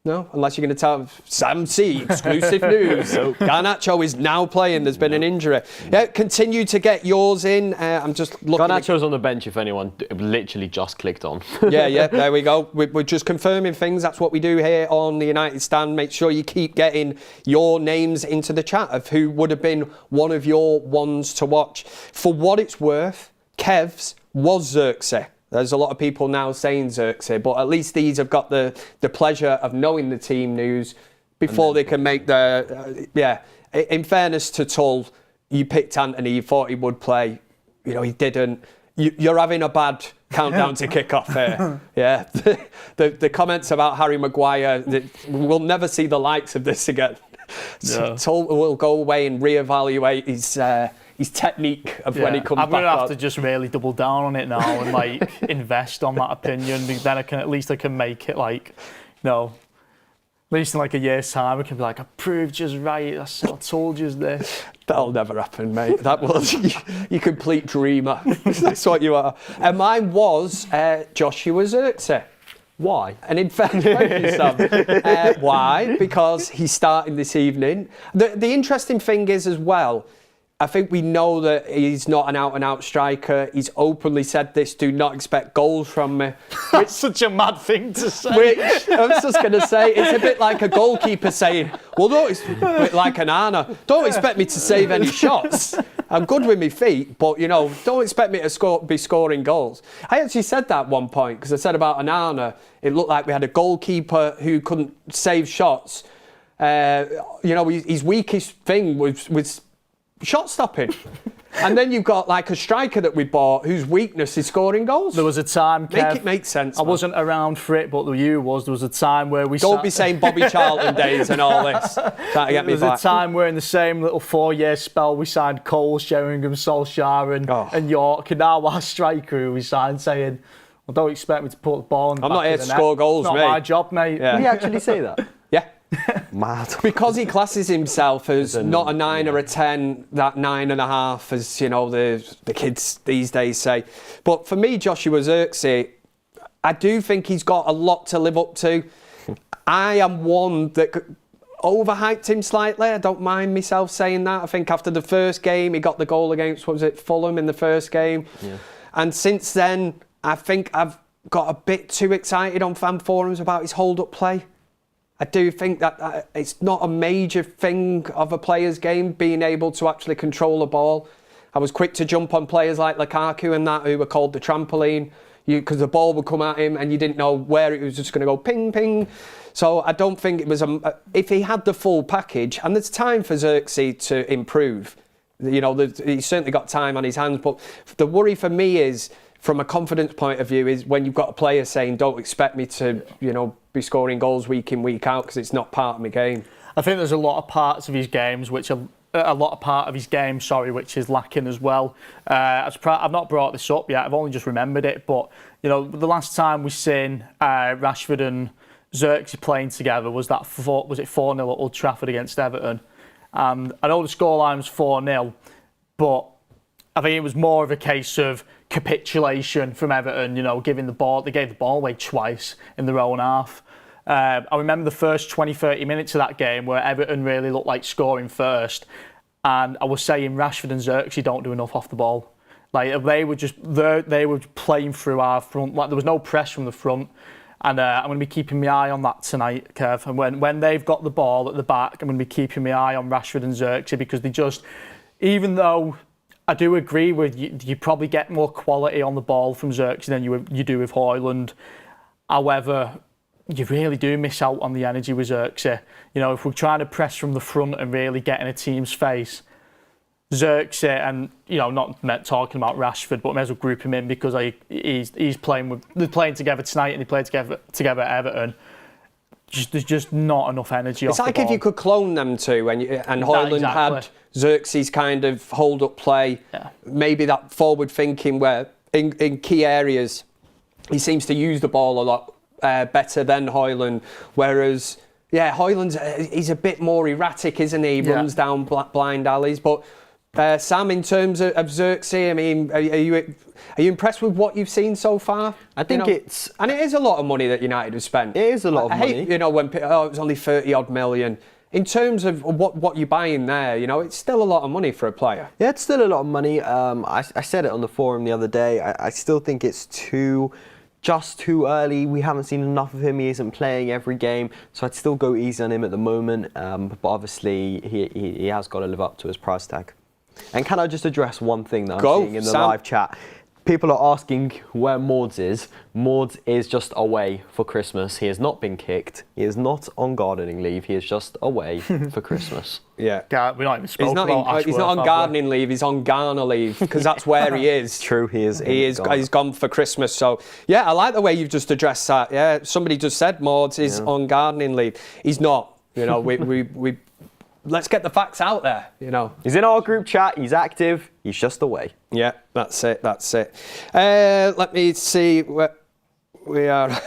No, unless you're going to tell Sam C, exclusive news. Garnacho is now playing. There's been an injury. Yeah, continue to get yours in. I'm just looking.
Garnacho's on the bench if anyone literally just clicked on.
yeah, there we go. We're just confirming things. That's what we do here on the United Stand. Make sure you keep getting your names into the chat of who would have been one of your ones to watch. For what it's worth, Kev's was Xerxes. There's a lot of people now saying Xerxes, but at least these have got the pleasure of knowing the team news before they can make the... In fairness to Tull, you picked Anthony, you thought he would play. You know, he didn't. You're having a bad countdown to kick-off here. Yeah. The comments about Harry Maguire, we'll never see the likes of this again. So Tull will go away and reevaluate his technique of when he comes back.
I'm going to have to just really double down on it now and invest on that opinion. Then at least I can make it at least in a year's time I can be like, I proved you right, I told you this.
That'll never happen, mate. That was you complete dreamer. That's what you are. And mine was Joshua Xerxes.
Why?
And in fact, thank you, Sam. Why? Because he's starting this evening. The interesting thing is as well, I think we know that he's not an out-and-out striker. He's openly said this, do not expect goals from me.
That's such a mad thing to say.
Which, I was just going to say, it's a bit like a goalkeeper saying, well, like an Anna, don't expect me to save any shots. I'm good with my feet, but, don't expect me to be scoring goals. I actually said that at one point, because I said about Anana, it looked like we had a goalkeeper who couldn't save shots. His weakest thing was shot stopping. And then you've got a striker that we bought whose weakness is scoring goals.
There was a time, Kev,
make it make sense.
I wasn't around for it, but there was a time where we
Don't be saying Bobby Charlton days and all this. Trying to get me back.
There was a time where in the same little 4-year spell we signed Cole, Sheringham, Solskjaer and York, and now our striker who we signed saying, well, don't expect me to put the ball in the
I'm
back
not here
of
to
the
score
net.
goals,
Not
mate.
my job, mate.
Did he actually say that?
Yeah.
Mad.
Because he classes himself as not a 9 or a 10, that 9.5, as the kids these days say. But for me, Joshua Xerxes, I do think he's got a lot to live up to. I am one that overhyped him slightly. I don't mind myself saying that. I think after the first game, he got the goal against, Fulham in the first game. Yeah. And since then, I think I've got a bit too excited on fan forums about his hold-up play. I do think that it's not a major thing of a player's game, being able to actually control a ball. I was quick to jump on players like Lukaku and that, who were called the trampoline, because the ball would come at him and you didn't know where it was just going to go ping, ping. So I don't think it was if he had the full package, and there's time for Xerxes to improve. He's certainly got time on his hands, but the worry for me is, from a confidence point of view, is when you've got a player saying, don't expect me to, be scoring goals week in, week out, because it's not part of my game.
I think there's a lot of parts of his games which is lacking as well. I've not brought this up yet. I've only just remembered it. But the last time we seen Rashford and Xerxes playing together was 4-0 at Old Trafford against Everton. And I know the scoreline was 4-0, but I think it was more of a case of capitulation from Everton, giving the ball. They gave the ball away twice in their own half. I remember the first 20-30 minutes of that game where Everton really looked like scoring first. And I was saying Rashford and Xerxes don't do enough off the ball. They were playing through our front. There was no press from the front. And I'm going to be keeping my eye on that tonight, Kev. And when they've got the ball at the back, I'm going to be keeping my eye on Rashford and Xerxes, because they just, even though I do agree with you probably get more quality on the ball from Xerxes than you do with Højlund. However, you really do miss out on the energy with Xerxes. You know, if we're trying to press from the front and really get in a team's face, Xerxes, and not talking about Rashford, but I may as well group him in because they're playing together tonight and they played together at Everton. There's just not enough energy.
It's like if you could clone them two, and Højlund had Xerxes' kind of hold-up play, maybe that forward thinking where in key areas he seems to use the ball a lot better than Højlund, whereas he's a bit more erratic, isn't he? He runs down blind alleys, but. Sam, in terms of Xerxes, I mean, are you impressed with what you've seen so far?
I think it
is a lot of money that United have spent.
It is a lot of money.
I hate, when it was only 30 odd million. In terms of what you're buying there, it's still a lot of money for a player.
Yeah, it's still a lot of money. I said it on the forum the other day. I still think it's just too early. We haven't seen enough of him. He isn't playing every game, so I'd still go easy on him at the moment. But obviously, he has got to live up to his price tag. And can I just address one thing that I'm seeing in the live chat? People are asking where Maud's is. Maud is just away for Christmas. He has not been kicked. He is not on gardening leave. He is just away for Christmas.
Yeah. We're not even spoken about Ashworth,
he's not on gardening leave. He's on Garner leave, because that's where he is.
True, he is.
He's gone for Christmas. So, I like the way you've just addressed that. Yeah, somebody just said Maud is on gardening leave. He's not. We let's get the facts out there,
He's in our group chat, he's active, he's just away.
Yeah, that's it. Let me see where we are.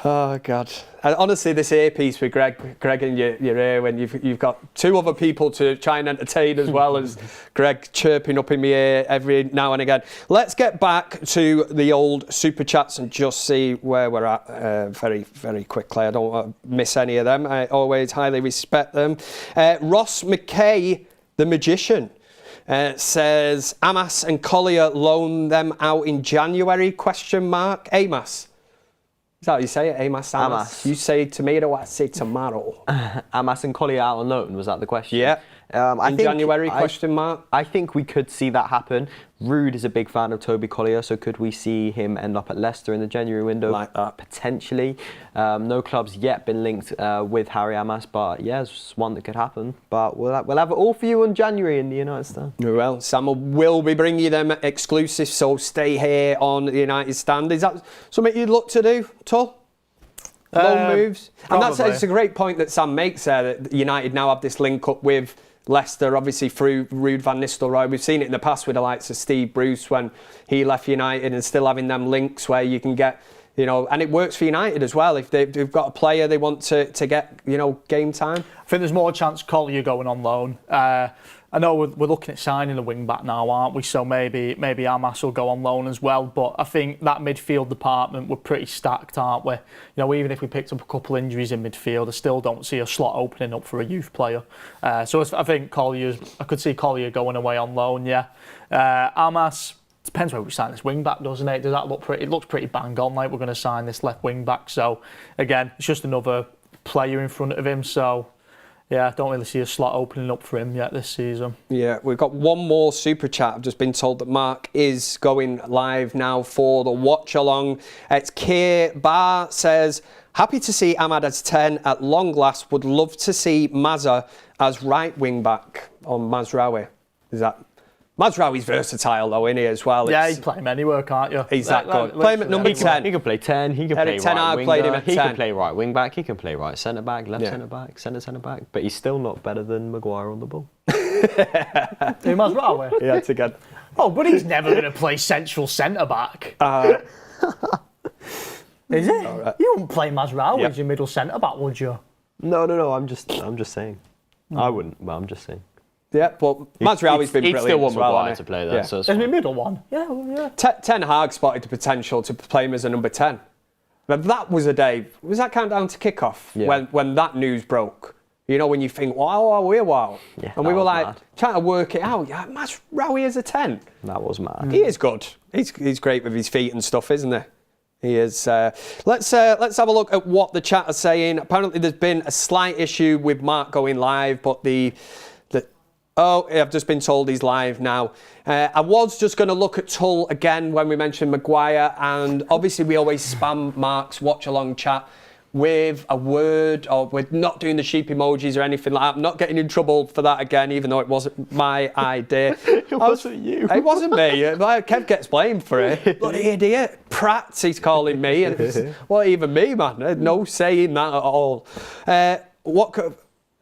Oh, God. And honestly, this earpiece with Greg in your ear, when you've got two other people to try and entertain as well as Greg chirping up in my ear every now and again. Let's get back to the old Super Chats and just see where we're at very, very quickly. I don't want to miss any of them. I always highly respect them. Ross McKay, the magician, says, Amas and Collier loan them out in January, ? Amas. Is that how you say it? Amas. You say tomato, I say tomato.
Amas and Collier out on loan, was that the question?
Yeah. January, ?
I think we could see that happen. Rude is a big fan of Toby Collier, so could we see him end up at Leicester in the January window?
Like that.
Potentially. No club's yet been linked with Harry Amas, but it's one that could happen. But we'll have it all for you in January in the United Stand.
Well, Sam will be bringing you them exclusives, so stay here on the United Stand. Is that something you'd look to do, Tul? Loan moves?
Probably.
And it's a great point that Sam makes there, that United now have this link up with Leicester, obviously through Ruud van Nistelrooy. We've seen it in the past with the likes of Steve Bruce when he left United, and still having them links where you can get, and it works for United as well. If they've got a player they want to get, game time.
I think there's more chance Collier going on loan. I know we're looking at signing a wing back now, aren't we? So maybe Amas will go on loan as well. But I think that midfield department, we're pretty stacked, aren't we? Even if we picked up a couple injuries in midfield, I still don't see a slot opening up for a youth player. So I think I could see Collier going away on loan. Yeah, Amas. Depends where we sign this wing back, doesn't it? Does that look pretty? It looks pretty bang on. Like we're going to sign this left wing back. So again, it's just another player in front of him. So. Yeah, I don't really see a slot opening up for him yet this season. Yeah,
we've got one more super chat. I've just been told that Mark is going live now for the watch along. It's Keir Bar says, happy to see Amad as 10 at long last. Would love to see Mazza as right wing back on Mazraoui. Is that... Mazraoui's versatile though, isn't he, as well?
Yeah, you play him anywhere, can't you?
He's that good. Play him at number 10.
He can play 10, he can play right wing back, he can play right wing back, he can play right centre back, left centre back, centre back, but he's still not better than Maguire on the ball.
Who, Mazraoui?
Yeah, it's again.
Oh, but he's never going to play central centre back. Is it? Right. You wouldn't play Mazraoui as your middle centre back, would you?
No, I'm just saying. I wouldn't, but I'm just saying.
Yeah, but Mazraoui's been brilliant.
He'd still want Maguire
well,
to play there. Yeah. So
it's my middle one. Yeah.
Ten Hag spotted the potential to play him as a number 10. But that was a day. Was that countdown to kickoff when that news broke? When you think, wow.
Yeah,
and we were like trying to work it out. Yeah, Mazraoui is a 10.
That was mad.
He is good. He's great with his feet and stuff, isn't he? He is. Let's have a look at what the chat are saying. Apparently, there's been a slight issue with Mark going live, but oh, I've just been told he's live now. I was just going to look at Tul again when we mentioned Maguire, and obviously we always spam Mark's watch-along chat with a word, or with not doing the sheep emojis or anything like that. I'm not getting in trouble for that again, even though it wasn't my idea.
It wasn't you.
It wasn't me. Kev gets blamed for it. Bloody idiot. Pratt, he's calling me. And well, even me, man. No saying that at all.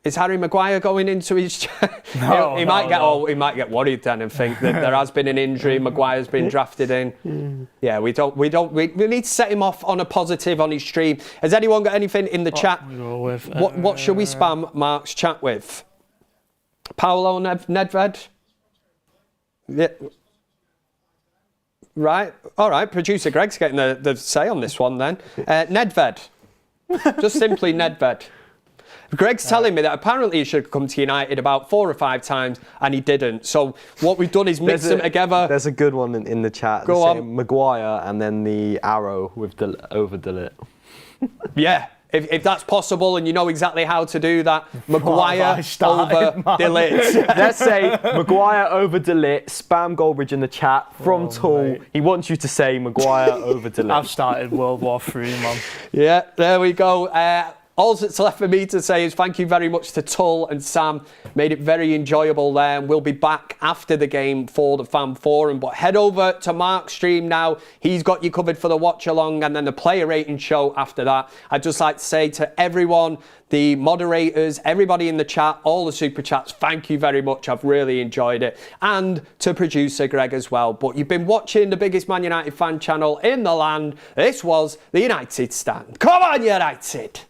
Is Harry Maguire going into his chat? He might get worried then and think that there has been an injury. Maguire's been drafted in. Yeah, we need to set him off on a positive on his stream. Has anyone got anything in the chat? What should we spam Mark's chat with? Paolo Nedved? Yeah. Right. All right. Producer Greg's getting the say on this one then. Nedved. Just simply Nedved. Greg's telling me that apparently he should have come to United about 4 or 5 times and he didn't. So what we've done is mix them together.
There's a good one in the chat.
Go on.
Maguire and then the arrow with over delete.
Yeah. If that's possible and you know exactly how to do that, Maguire over delete.
Let's say Maguire over delete, spam Goldbridge in the chat from Tul. Mate. He wants you to say Maguire over delete.
I've started World War III, man.
Yeah, there we go. All that's left for me to say is thank you very much to Tul and Sam. Made it very enjoyable there. And we'll be back after the game for the fan forum. But head over to Mark's stream now. He's got you covered for the watch along and then the player rating show after that. I'd just like to say to everyone, the moderators, everybody in the chat, all the super chats, thank you very much. I've really enjoyed it. And to producer Greg as well. But you've been watching the biggest Man United fan channel in the land. This was the United Stand. Come on, United!